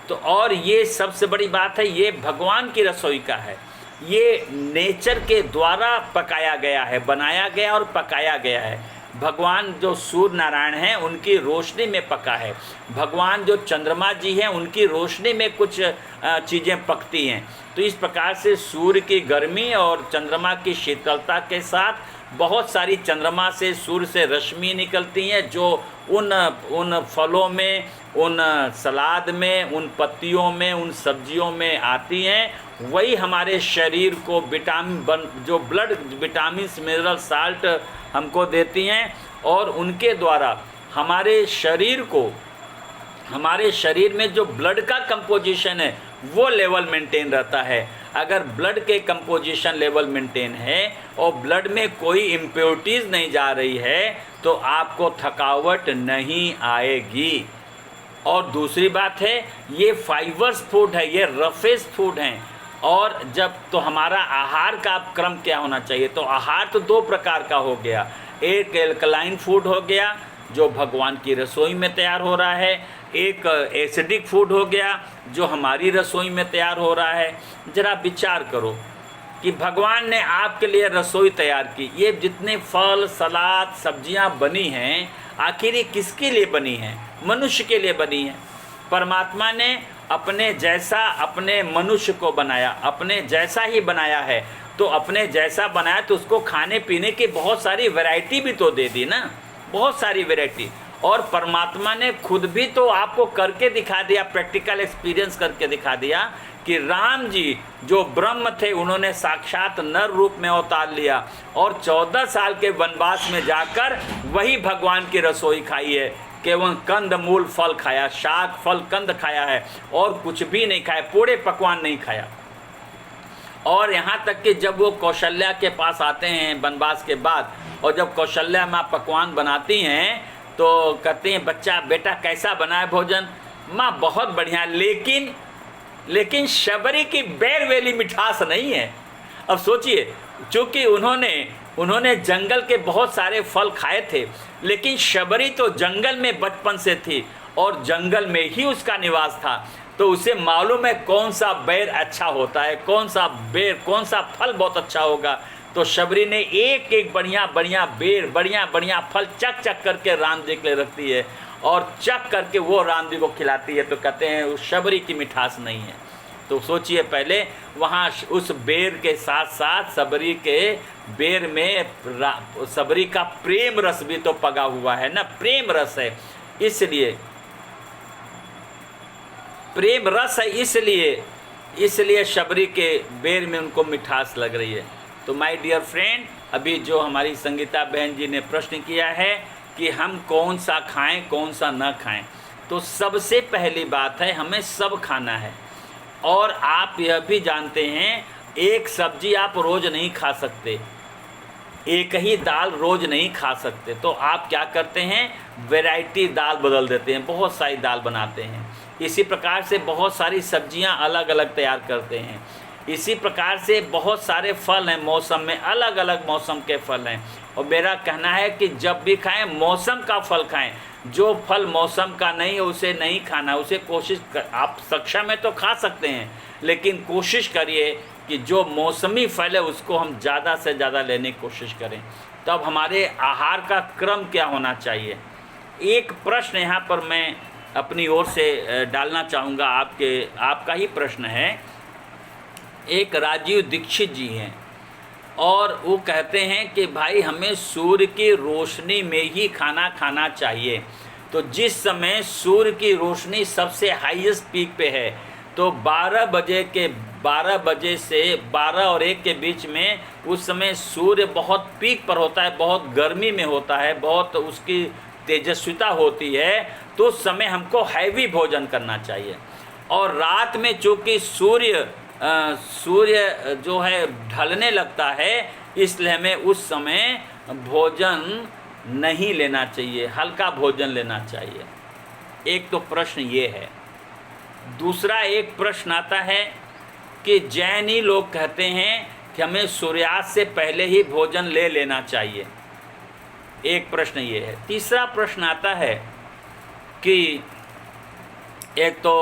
तो और ये सबसे बड़ी बात है, ये भगवान की रसोई का है, ये नेचर के द्वारा पकाया गया है, बनाया गया और पकाया गया है। भगवान जो सूर्य नारायण हैं उनकी रोशनी में पका है। भगवान जो चंद्रमा जी हैं उनकी रोशनी में कुछ चीज़ें पकती हैं। तो इस प्रकार से सूर्य की गर्मी और चंद्रमा की शीतलता के साथ बहुत सारी चंद्रमा से, सूर्य से रश्मि निकलती हैं जो उन फलों में, उन सलाद में, उन पत्तियों में, उन सब्जियों में आती हैं। वही हमारे शरीर को जो ब्लड विटामिन, मिनरल, साल्ट हमको देती हैं और उनके द्वारा हमारे शरीर में जो ब्लड का कंपोजिशन है वो लेवल मेंटेन रहता है। अगर ब्लड के कंपोजिशन लेवल मेंटेन है और ब्लड में कोई इम्प्योरिटीज़ नहीं जा रही है तो आपको थकावट नहीं आएगी। और दूसरी बात है, ये फाइबर्स फूड है, ये रफेस्ट फूड हैं। और जब तो हमारा आहार का क्रम क्या होना चाहिए? तो आहार तो दो प्रकार का हो गया, एक एल्कलाइन फूड हो गया जो भगवान की रसोई में तैयार हो रहा है, एक एसिडिक फूड हो गया जो हमारी रसोई में तैयार हो रहा है। ज़रा विचार करो कि भगवान ने आपके लिए रसोई तैयार की, ये जितने फल, सलाद, सब्जियां बनी हैं, आखिर ये किसके लिए बनी हैं? मनुष्य के लिए बनी हैं। परमात्मा ने अपने जैसा अपने मनुष्य को बनाया, अपने जैसा ही बनाया है। तो अपने जैसा बनाया तो उसको खाने पीने की बहुत सारी वैरायटी भी तो दे दी ना, बहुत सारी वैरायटी। और परमात्मा ने खुद भी तो आपको करके दिखा दिया, प्रैक्टिकल एक्सपीरियंस करके दिखा दिया कि राम जी जो ब्रह्म थे उन्होंने साक्षात नर रूप में अवतार लिया और 14 साल के वनवास में जाकर वही भगवान की रसोई खाई है। केवल कंद मूल फल खाया, शाक फल कंद खाया है और कुछ भी नहीं खाया, पूरे पकवान नहीं खाया। और यहाँ तक कि जब वो कौशल्या के पास आते हैं वनवास के बाद, और जब कौशल्या माँ पकवान बनाती हैं तो कहते हैं बच्चा बेटा कैसा बना है भोजन? माँ बहुत बढ़िया, लेकिन शबरी की बैरवेली मिठास नहीं है। अब सोचिए, चूँकि उन्होंने जंगल के बहुत सारे फल खाए थे, लेकिन शबरी तो जंगल में बचपन से थी और जंगल में ही उसका निवास था, तो उसे मालूम है कौन सा बेर अच्छा होता है, कौन सा फल बहुत अच्छा होगा। तो शबरी ने एक एक बढ़िया बेर, बढ़िया फल चक करके राम जी के लिए रखती है और चक करके वो राम जी को खिलाती है। तो कहते हैं उस शबरी की मिठास नहीं है। तो सोचिए, पहले वहाँ उस बेर के साथ साथ सबरी के बेर में सबरी का प्रेम रस भी तो पगा हुआ है ना, प्रेम रस है, इसलिए प्रेम रस है, इसलिए शबरी के बेर में उनको मिठास लग रही है। तो माय डियर फ्रेंड, अभी जो हमारी संगीता बहन जी ने प्रश्न किया है कि हम कौन सा खाएं कौन सा न खाएं, तो सबसे पहली बात है हमें सब खाना है। और आप यह भी जानते हैं, एक सब्जी आप रोज़ नहीं खा सकते, एक ही दाल रोज़ नहीं खा सकते, तो आप क्या करते हैं, वैरायटी दाल बदल देते हैं, बहुत सारी दाल बनाते हैं। इसी प्रकार से बहुत सारी सब्जियां अलग अलग तैयार करते हैं। इसी प्रकार से बहुत सारे फल हैं, मौसम में अलग अलग मौसम के फल हैं। और मेरा कहना है कि जब भी खाएं मौसम का फल खाएं, जो फल मौसम का नहीं है उसे नहीं खाना, उसे आप कक्षा में तो खा सकते हैं, लेकिन कोशिश करिए कि जो मौसमी फल है उसको हम ज़्यादा से ज़्यादा लेने की कोशिश करें। तब हमारे आहार का क्रम क्या होना चाहिए। एक प्रश्न यहाँ पर मैं अपनी ओर से डालना चाहूँगा, आपका ही प्रश्न है। एक राजीव दीक्षित जी हैं और वो कहते हैं कि भाई हमें सूर्य की रोशनी में ही खाना खाना चाहिए। तो जिस समय सूर्य की रोशनी सबसे हाईएस्ट पीक पे है, तो 12 बजे से 12 और 1 के बीच में, उस समय सूर्य बहुत पीक पर होता है, बहुत गर्मी में होता है, बहुत उसकी तेजस्विता होती है, तो उस समय हमको हैवी भोजन करना चाहिए। और रात में चूँकि सूर्य जो है ढलने लगता है, इसलिए हमें उस समय भोजन नहीं लेना चाहिए, हल्का भोजन लेना चाहिए। एक तो प्रश्न ये है। दूसरा एक प्रश्न आता है कि जैनी लोग कहते हैं कि हमें सूर्यास्त से पहले ही भोजन ले लेना चाहिए, एक प्रश्न ये है। तीसरा प्रश्न आता है कि एक तो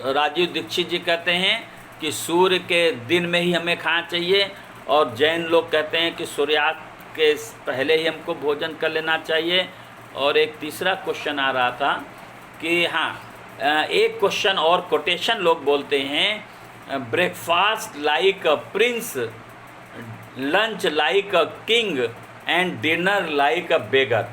राजीव दीक्षित जी कहते हैं कि सूर्य के दिन में ही हमें खाना चाहिए, और जैन लोग कहते हैं कि सूर्यास्त के पहले ही हमको भोजन कर लेना चाहिए। और एक तीसरा क्वेश्चन आ रहा था कि हाँ, एक क्वेश्चन और कोटेशन लोग बोलते हैं, breakfast like a prince, lunch like a king and dinner like a beggar.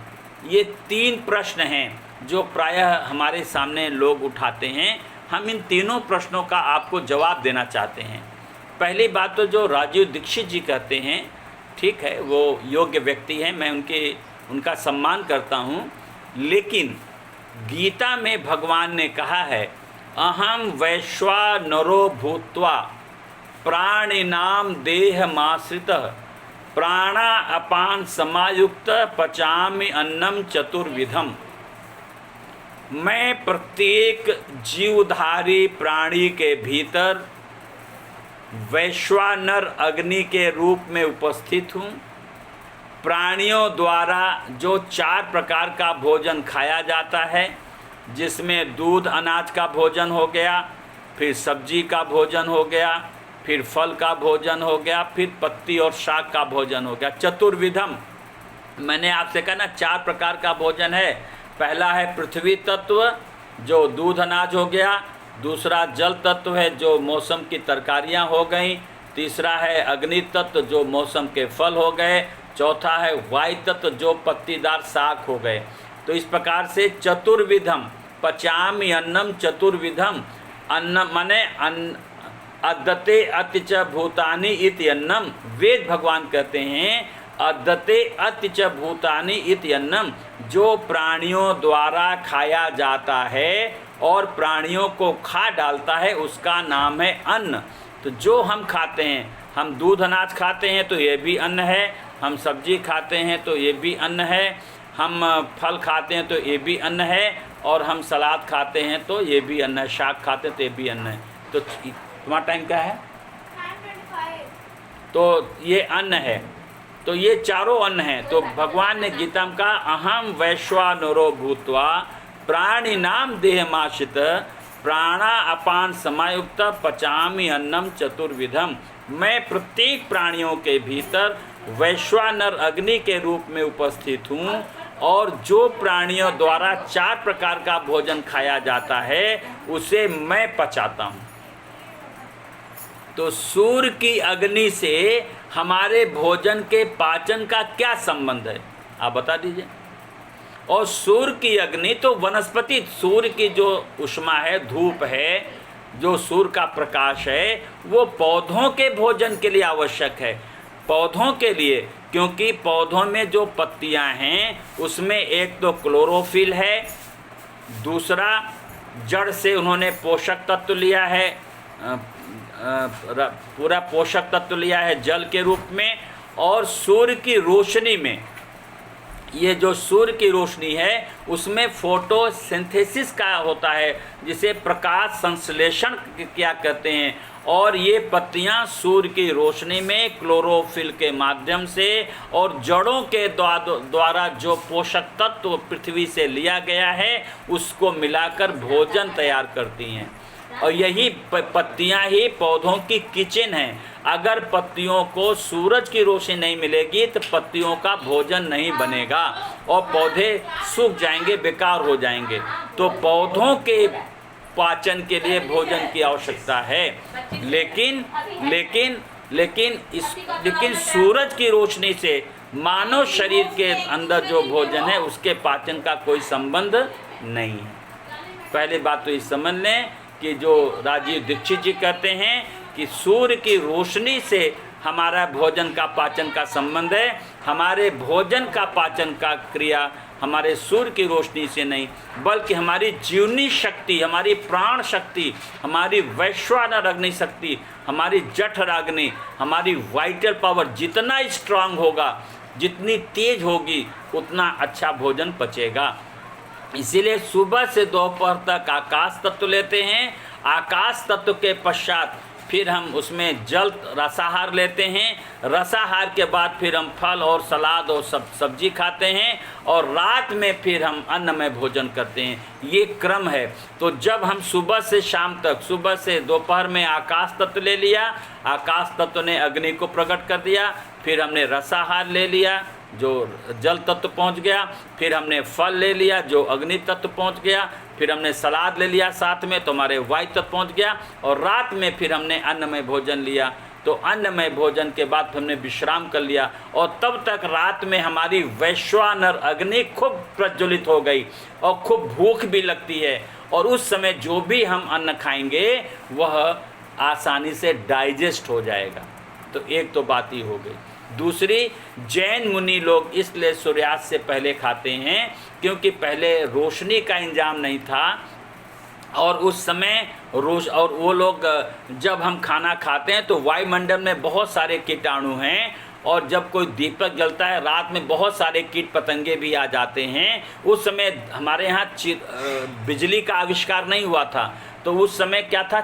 ये 3 प्रश्न हैं जो प्रायः हमारे सामने लोग उठाते हैं। हम इन तीनों प्रश्नों का आपको जवाब देना चाहते हैं। पहली बात तो जो राजीव दीक्षित जी कहते हैं, ठीक है, वो योग्य व्यक्ति हैं, मैं उनका सम्मान करता हूँ, लेकिन गीता में भगवान ने कहा है, अहम वैश्वानरो भूत्वा प्राणिनाम देहमाश्रितः प्राणा अपान समायुक्त पचामि अन्नम चतुर्विधम। मैं प्रत्येक जीवधारी प्राणी के भीतर वैश्वानर अग्नि के रूप में उपस्थित हूँ। प्राणियों द्वारा जो 4 प्रकार का भोजन खाया जाता है, जिसमें दूध अनाज का भोजन हो गया, फिर सब्जी का भोजन हो गया, फिर फल का भोजन हो गया, फिर पत्ती और शाक का भोजन हो गया। चतुर्विधम, मैंने आपसे कहा ना 4 प्रकार का भोजन है। पहला है पृथ्वी तत्व, जो दूध अनाज हो गया। दूसरा जल तत्व है, जो मौसम की तरकारियां हो गई। तीसरा है अग्नि तत्व, जो मौसम के फल हो गए। चौथा है वायु तत्व, जो पत्तीदार साग हो गए। तो इस प्रकार से चतुर्विधम, पचामि अन्नम चतुर्विधम, अन्न माने अद्यते अति च भूतानि इति अन्नम। वेद भगवान कहते हैं अद्यते अति च भूतानि इति अन्नम, जो प्राणियों द्वारा खाया जाता है और प्राणियों को खा डालता है, उसका नाम है अन्न। तो जो हम खाते हैं, हम दूध अनाज खाते हैं तो ये भी अन्न है, हम सब्जी खाते हैं तो ये भी अन्न है, हम फल खाते हैं तो ये भी अन्न है, और हम सलाद खाते हैं तो ये भी अन्न है, शाक खाते हैं तो ये भी अन्न है। तो तुम्हारा टाइम क्या है? 9:25। तो ये अन्न है, तो ये चारों अन्न हैं। तो भगवान ने गीता में कहा, अहम वैश्वानरो भूत्वा प्राणिनाम देहमाश्रित प्राणा अपान समायुक्त पचामि अन्नम चतुर्विधम। मैं प्रत्येक प्राणियों के भीतर वैश्वानर अग्नि के रूप में उपस्थित हूँ, और जो प्राणियों द्वारा 4 प्रकार का भोजन खाया जाता है उसे मैं पचाता हूँ। तो सूर्य की अग्नि से हमारे भोजन के पाचन का क्या संबंध है, आप बता दीजिए। और सूर्य की अग्नि तो वनस्पति, सूर्य की जो उष्मा है, धूप है, जो सूर्य का प्रकाश है, वो पौधों के भोजन के लिए आवश्यक है। पौधों के लिए, क्योंकि पौधों में जो पत्तियां हैं उसमें एक तो क्लोरोफिल है, दूसरा जड़ से उन्होंने पोषक तत्व लिया है, पूरा पोषक तत्व लिया है जल के रूप में। और सूर्य की रोशनी में, ये जो सूर्य की रोशनी है उसमें फोटोसिंथेसिस का होता है, जिसे प्रकाश संश्लेषण क्या कहते हैं। और ये पत्तियां सूर्य की रोशनी में क्लोरोफिल के माध्यम से और जड़ों के द्वारा जो पोषक तत्व पृथ्वी से लिया गया है उसको मिलाकर भोजन तैयार करती हैं। और यही पत्तियां ही पौधों की किचन हैं। अगर पत्तियों को सूरज की रोशनी नहीं मिलेगी तो पत्तियों का भोजन नहीं बनेगा और पौधे सूख जाएंगे, बेकार हो जाएंगे। तो पौधों के पाचन के लिए भोजन की आवश्यकता है, लेकिन सूरज की रोशनी से मानव शरीर के अंदर जो भोजन है उसके पाचन का कोई संबंध नहीं है। पहली बात तो ये समझ लें कि जो राजीव दीक्षित जी कहते हैं कि सूर्य की रोशनी से हमारा भोजन का पाचन का संबंध है। हमारे भोजन का पाचन का क्रिया हमारे सूर्य की रोशनी से नहीं, बल्कि हमारी जीवनी शक्ति, हमारी प्राण शक्ति, हमारी वैश्वानर अग्नि शक्ति, हमारी जठर अग्नि, हमारी वाइटल पावर जितना स्ट्रांग होगा, जितनी तेज होगी, उतना अच्छा भोजन पचेगा। इसीलिए सुबह से दोपहर तक आकाश तत्व लेते हैं। आकाश तत्व के पश्चात फिर हम उसमें जल रसाहार लेते हैं। रसाहार के बाद फिर हम फल और सलाद और सब्जी खाते हैं और रात में फिर हम अन्नमय भोजन करते हैं। ये क्रम है। तो जब हम सुबह से शाम तक, सुबह से दोपहर में आकाश तत्व ले लिया, आकाश तत्व ने अग्नि को प्रकट कर दिया, फिर हमने रसाहार ले लिया जो जल तत्व पहुंच गया, फिर हमने फल ले लिया जो अग्नि तत्व पहुंच गया, फिर हमने सलाद ले लिया साथ में तो हमारे वायु तत्व पहुंच गया, और रात में फिर हमने अन्नमय भोजन लिया। तो अन्नमय भोजन के बाद हमने विश्राम कर लिया और तब तक रात में हमारी वैश्वानर अग्नि खूब प्रज्वलित हो गई और खूब भूख भी लगती है, और उस समय जो भी हम अन्न खाएंगे वह आसानी से डाइजेस्ट हो जाएगा। तो एक तो बात ही हो गई। दूसरी, जैन मुनि लोग इसलिए सूर्यास्त से पहले खाते हैं क्योंकि पहले रोशनी का इंतजाम नहीं था, और उस समय और वो लोग जब हम खाना खाते हैं तो वायुमंडल में बहुत सारे कीटाणु हैं, और जब कोई दीपक जलता है रात में बहुत सारे कीट पतंगे भी आ जाते हैं। उस समय हमारे यहाँ बिजली का आविष्कार नहीं हुआ था, तो उस समय क्या था,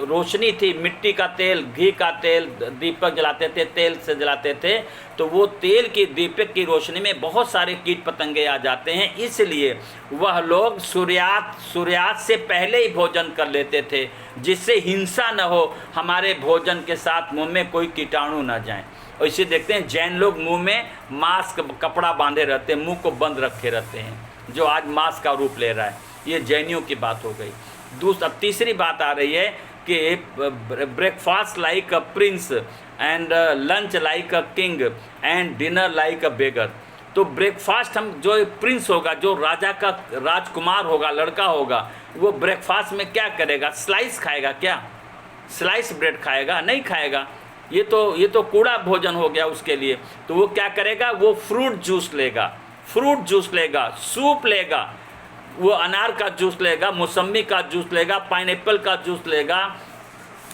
रोशनी थी, मिट्टी का तेल, घी का तेल, दीपक जलाते थे, तेल से जलाते थे। तो वो तेल की दीपक की रोशनी में बहुत सारे कीट पतंगे आ जाते हैं, इसलिए वह लोग सूर्यास्त से पहले ही भोजन कर लेते थे, जिससे हिंसा न हो, हमारे भोजन के साथ मुंह में कोई कीटाणु न जाएं। और इसे देखते हैं जैन लोग मुंह में मास्क, कपड़ा बांधे रहते हैं, मुंह को बंद रखे रहते हैं, जो आज मास्क का रूप ले रहा है। ये जैनियों की बात हो गई। अब तीसरी बात आ रही है कि breakfast like a prince and lunch like a king and dinner like a beggar. तो ब्रेकफास्ट, हम जो प्रिंस होगा, जो राजा का राजकुमार होगा, लड़का होगा, वो ब्रेकफास्ट में क्या करेगा? स्लाइस खाएगा क्या? स्लाइस ब्रेड खाएगा? नहीं खाएगा। ये तो कूड़ा भोजन हो गया उसके लिए। तो वो क्या करेगा? वो फ्रूट जूस लेगा, सूप लेगा, वो अनार का जूस लेगा, मौसम्मी का जूस लेगा, पाइनएप्पल का जूस लेगा,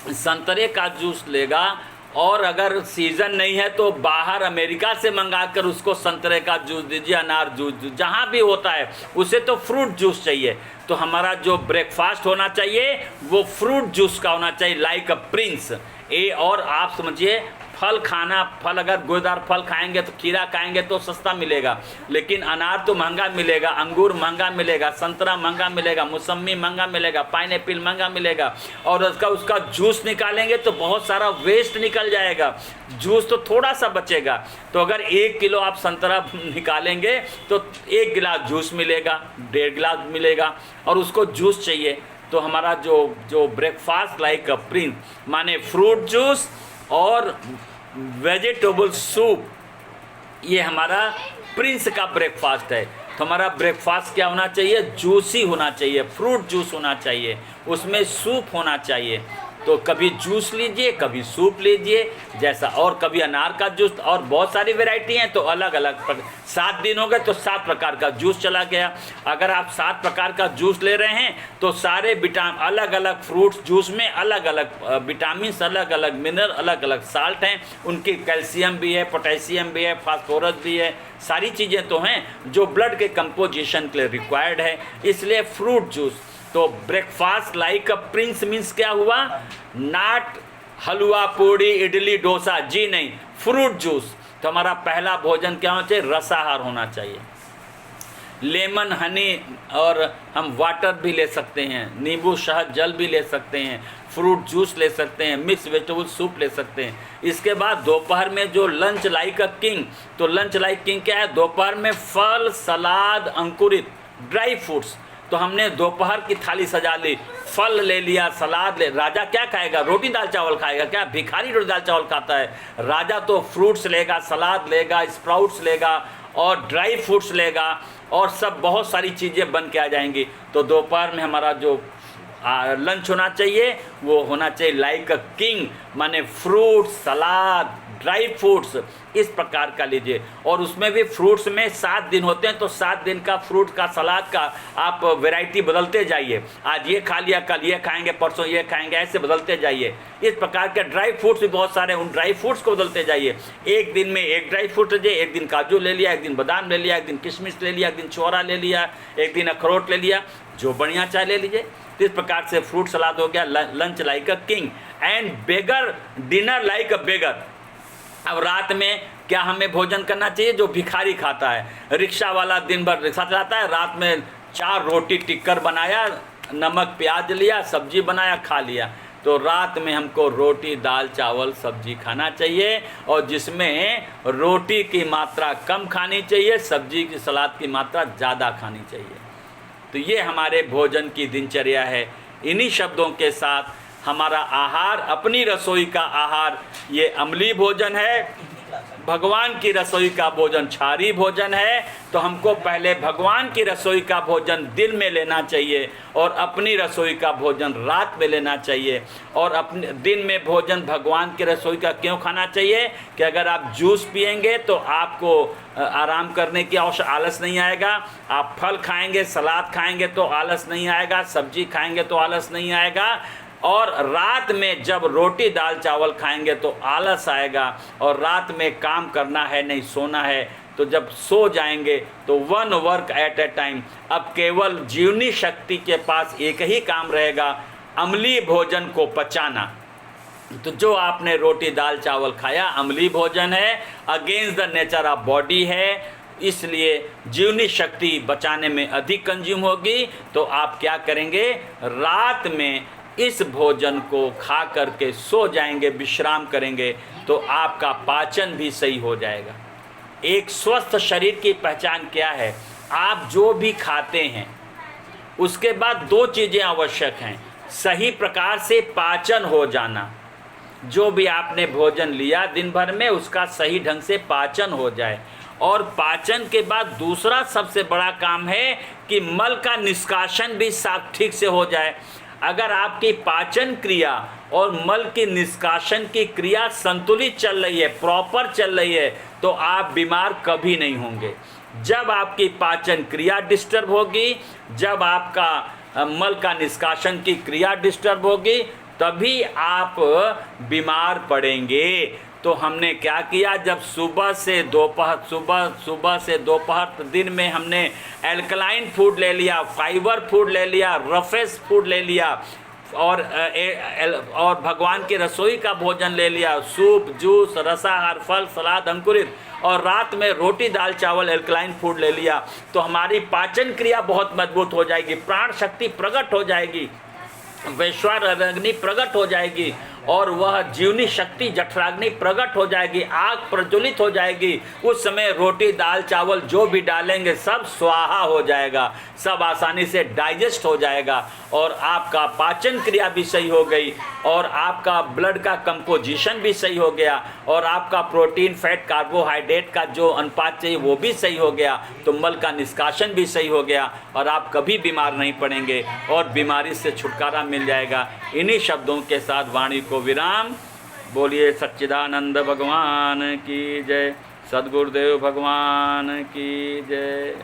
संतरे का जूस लेगा, और अगर सीज़न नहीं है तो बाहर अमेरिका से मंगाकर उसको संतरे का जूस दीजिए, अनार जूस, जहाँ भी होता है उसे तो फ्रूट जूस चाहिए। तो हमारा जो ब्रेकफास्ट होना चाहिए वो फ्रूट जूस का होना चाहिए, लाइक अ प्रिंस। और आप समझिए, फल खाना, फल अगर गुदेदार फल खाएंगे तो खीरा खाएंगे तो सस्ता मिलेगा, लेकिन अनार तो महंगा मिलेगा, अंगूर महंगा मिलेगा, संतरा महंगा मिलेगा, मौसम्मी महंगा मिलेगा, पाइनएप्पल महंगा मिलेगा, और उसका जूस निकालेंगे तो बहुत सारा वेस्ट निकल जाएगा, जूस तो थोड़ा सा बचेगा। तो अगर 1 किलो आप संतरा निकालेंगे तो 1 गिलास जूस मिलेगा, 1.5 गिलास मिलेगा, और उसको जूस चाहिए। तो हमारा जो जो ब्रेकफास्ट लाइक अ प्रिंस माने फ्रूट जूस और वेजिटेबल सूप, ये हमारा प्रिंस का ब्रेकफास्ट है। तो हमारा ब्रेकफास्ट क्या होना चाहिए? जूसी होना चाहिए, फ्रूट जूस होना चाहिए, उसमें सूप होना चाहिए। तो कभी जूस लीजिए, कभी सूप लीजिए जैसा, और कभी अनार का जूस, और बहुत सारी वैरायटी हैं तो अलग अलग 7 दिन हो गए तो 7 प्रकार का जूस चला गया। अगर आप 7 प्रकार का जूस ले रहे हैं तो सारे अलग अलग फ्रूट्स जूस में अलग अलग विटामिन, अलग अलग मिनरल, अलग अलग साल्ट हैं, उनकी कैल्शियम भी है, पोटेशियम भी है, फास्फोरस भी है, सारी चीज़ें तो हैं जो ब्लड के कंपोजिशन के लिए रिक्वायर्ड है, इसलिए फ्रूट जूस। तो breakfast like a Prince means क्या हुआ? नाट हलवा पूड़ी इडली डोसा, जी नहीं, फ्रूट जूस। तो हमारा पहला भोजन क्या होना चाहिए? रसाहार होना चाहिए। लेमन हनी, और हम वाटर भी ले सकते हैं, नींबू शहद जल भी ले सकते हैं, फ्रूट जूस ले सकते हैं, मिक्स वेजिटेबल सूप ले सकते हैं। इसके बाद दोपहर में जो लंच लाइक अ किंग, तो लंच लाइक किंग क्या है? दोपहर में फल, सलाद, अंकुरित, ड्राई फ्रूट्स। तो हमने दोपहर की थाली सजा ली, फल ले लिया, सलाद ले। राजा क्या खाएगा? रोटी दाल चावल खाएगा क्या? भिखारी रोटी दाल चावल खाता है। राजा तो फ्रूट्स लेगा, सलाद लेगा, स्प्राउट्स लेगा और ड्राई फ्रूट्स लेगा, और सब बहुत सारी चीज़ें बन के आ जाएंगी। तो दोपहर में हमारा जो लंच होना चाहिए वो होना चाहिए लाइक अ किंग, माने फ्रूट्स, सलाद, ड्राई फ्रूट्स, इस प्रकार का लीजिए। और उसमें भी फ्रूट्स में 7 दिन होते हैं तो 7 दिन का फ्रूट का, सलाद का आप वैरायटी बदलते जाइए। आज ये खा लिया, कल ये खाएंगे, परसों ये खाएंगे, ऐसे बदलते जाइए। इस प्रकार के ड्राई फ्रूट्स भी बहुत सारे, उन ड्राई फ्रूट्स को बदलते जाइए। एक दिन में एक ड्राई फ्रूट लीजिए, एक दिन काजू ले लिया, एक दिन बादाम ले लिया, एक दिन किशमिश ले लिया, एक दिन छोरा ले लिया, एक दिन अखरोट ले लिया, जो बढ़िया चाय ले लीजिए। तो इस प्रकार से फ्रूट सलाद हो गया, lunch like a king, and beggar dinner like a beggar. अब रात में क्या हमें भोजन करना चाहिए? जो भिखारी खाता है, रिक्शा वाला दिन भर रिक्शा चलाता है, रात में 4 रोटी टिक्कर बनाया, नमक प्याज लिया, सब्जी बनाया, खा लिया। तो रात में हमको रोटी दाल चावल सब्जी खाना चाहिए, और जिसमें रोटी की मात्रा कम खानी चाहिए, सब्जी की सलाद की मात्रा ज़्यादा खानी चाहिए। तो ये हमारे भोजन की दिनचर्या है। इन्हीं शब्दों के साथ हमारा आहार, अपनी रसोई का आहार, ये अम्लीय भोजन है। भगवान की रसोई का भोजन क्षारीय भोजन है। तो हमको पहले भगवान की रसोई का भोजन दिन में लेना चाहिए, और अपनी रसोई का भोजन रात में लेना चाहिए। और अपने दिन में भोजन भगवान की रसोई का क्यों खाना चाहिए? कि अगर आप जूस पिएंगे तो आपको आराम करने की आलस नहीं आएगा। आप फल खाएंगे, सलाद खाएंगे तो आलस नहीं आएगा, सब्जी खाएंगे तो आलस नहीं आएगा। और रात में जब रोटी दाल चावल खाएंगे तो आलस आएगा, और रात में काम करना है नहीं सोना है। तो जब सो जाएंगे तो 1 वर्क एट ए टाइम। अब केवल जीवनी शक्ति के पास एक ही काम रहेगा, अम्लीय भोजन को पचाना। तो जो आपने रोटी दाल चावल खाया अम्लीय भोजन है, against the nature of body है, इसलिए जीवनी शक्ति बचाने में अधिक कंज्यूम होगी। तो आप क्या करेंगे? रात में इस भोजन को खा करके सो जाएंगे, विश्राम करेंगे, तो आपका पाचन भी सही हो जाएगा। एक स्वस्थ शरीर की पहचान क्या है? आप जो भी खाते हैं उसके बाद 2 चीज़ें आवश्यक हैं। सही प्रकार से पाचन हो जाना, जो भी आपने भोजन लिया दिन भर में उसका सही ढंग से पाचन हो जाए। और पाचन के बाद दूसरा सबसे बड़ा काम है कि मल का निष्कासन भी साफ ठीक से हो जाए। अगर आपकी पाचन क्रिया और मल की निष्कासन की क्रिया संतुलित चल रही है, प्रॉपर चल रही है, तो आप बीमार कभी नहीं होंगे। जब आपकी पाचन क्रिया डिस्टर्ब होगी, जब आपका मल का निष्कासन की क्रिया डिस्टर्ब होगी, तभी आप बीमार पड़ेंगे। तो हमने क्या किया? जब सुबह से दोपहर दिन में हमने एल्कलाइन फूड ले लिया, फाइबर फूड ले लिया, रफेस फूड ले लिया, और भगवान की रसोई का भोजन ले लिया, सूप जूस रसाहार फल सलाद अंकुरित, और रात में रोटी दाल चावल एल्कलाइन फूड ले लिया, तो हमारी पाचन क्रिया बहुत मजबूत हो जाएगी, प्राण शक्ति प्रकट हो जाएगी, वैश्वानर अग्नि प्रकट हो जाएगी, और वह जीवनी शक्ति जठराग्नि प्रकट हो जाएगी, आग प्रज्वलित हो जाएगी। उस समय रोटी दाल चावल जो भी डालेंगे सब स्वाहा हो जाएगा, सब आसानी से डाइजेस्ट हो जाएगा और आपका पाचन क्रिया भी सही हो गई और आपका ब्लड का कंपोजिशन भी सही हो गया और आपका प्रोटीन फैट कार्बोहाइड्रेट का जो अनुपात चाहिए वो भी सही हो गया, तो मल का निष्कासन भी सही हो गया और आप कभी बीमार नहीं पड़ेंगे और बीमारी से छुटकारा मिल जाएगा। इन्हीं शब्दों के साथ वाणी को विराम। बोलिए सच्चिदानंद भगवान की जय, सद्गुरुदेव भगवान की जय।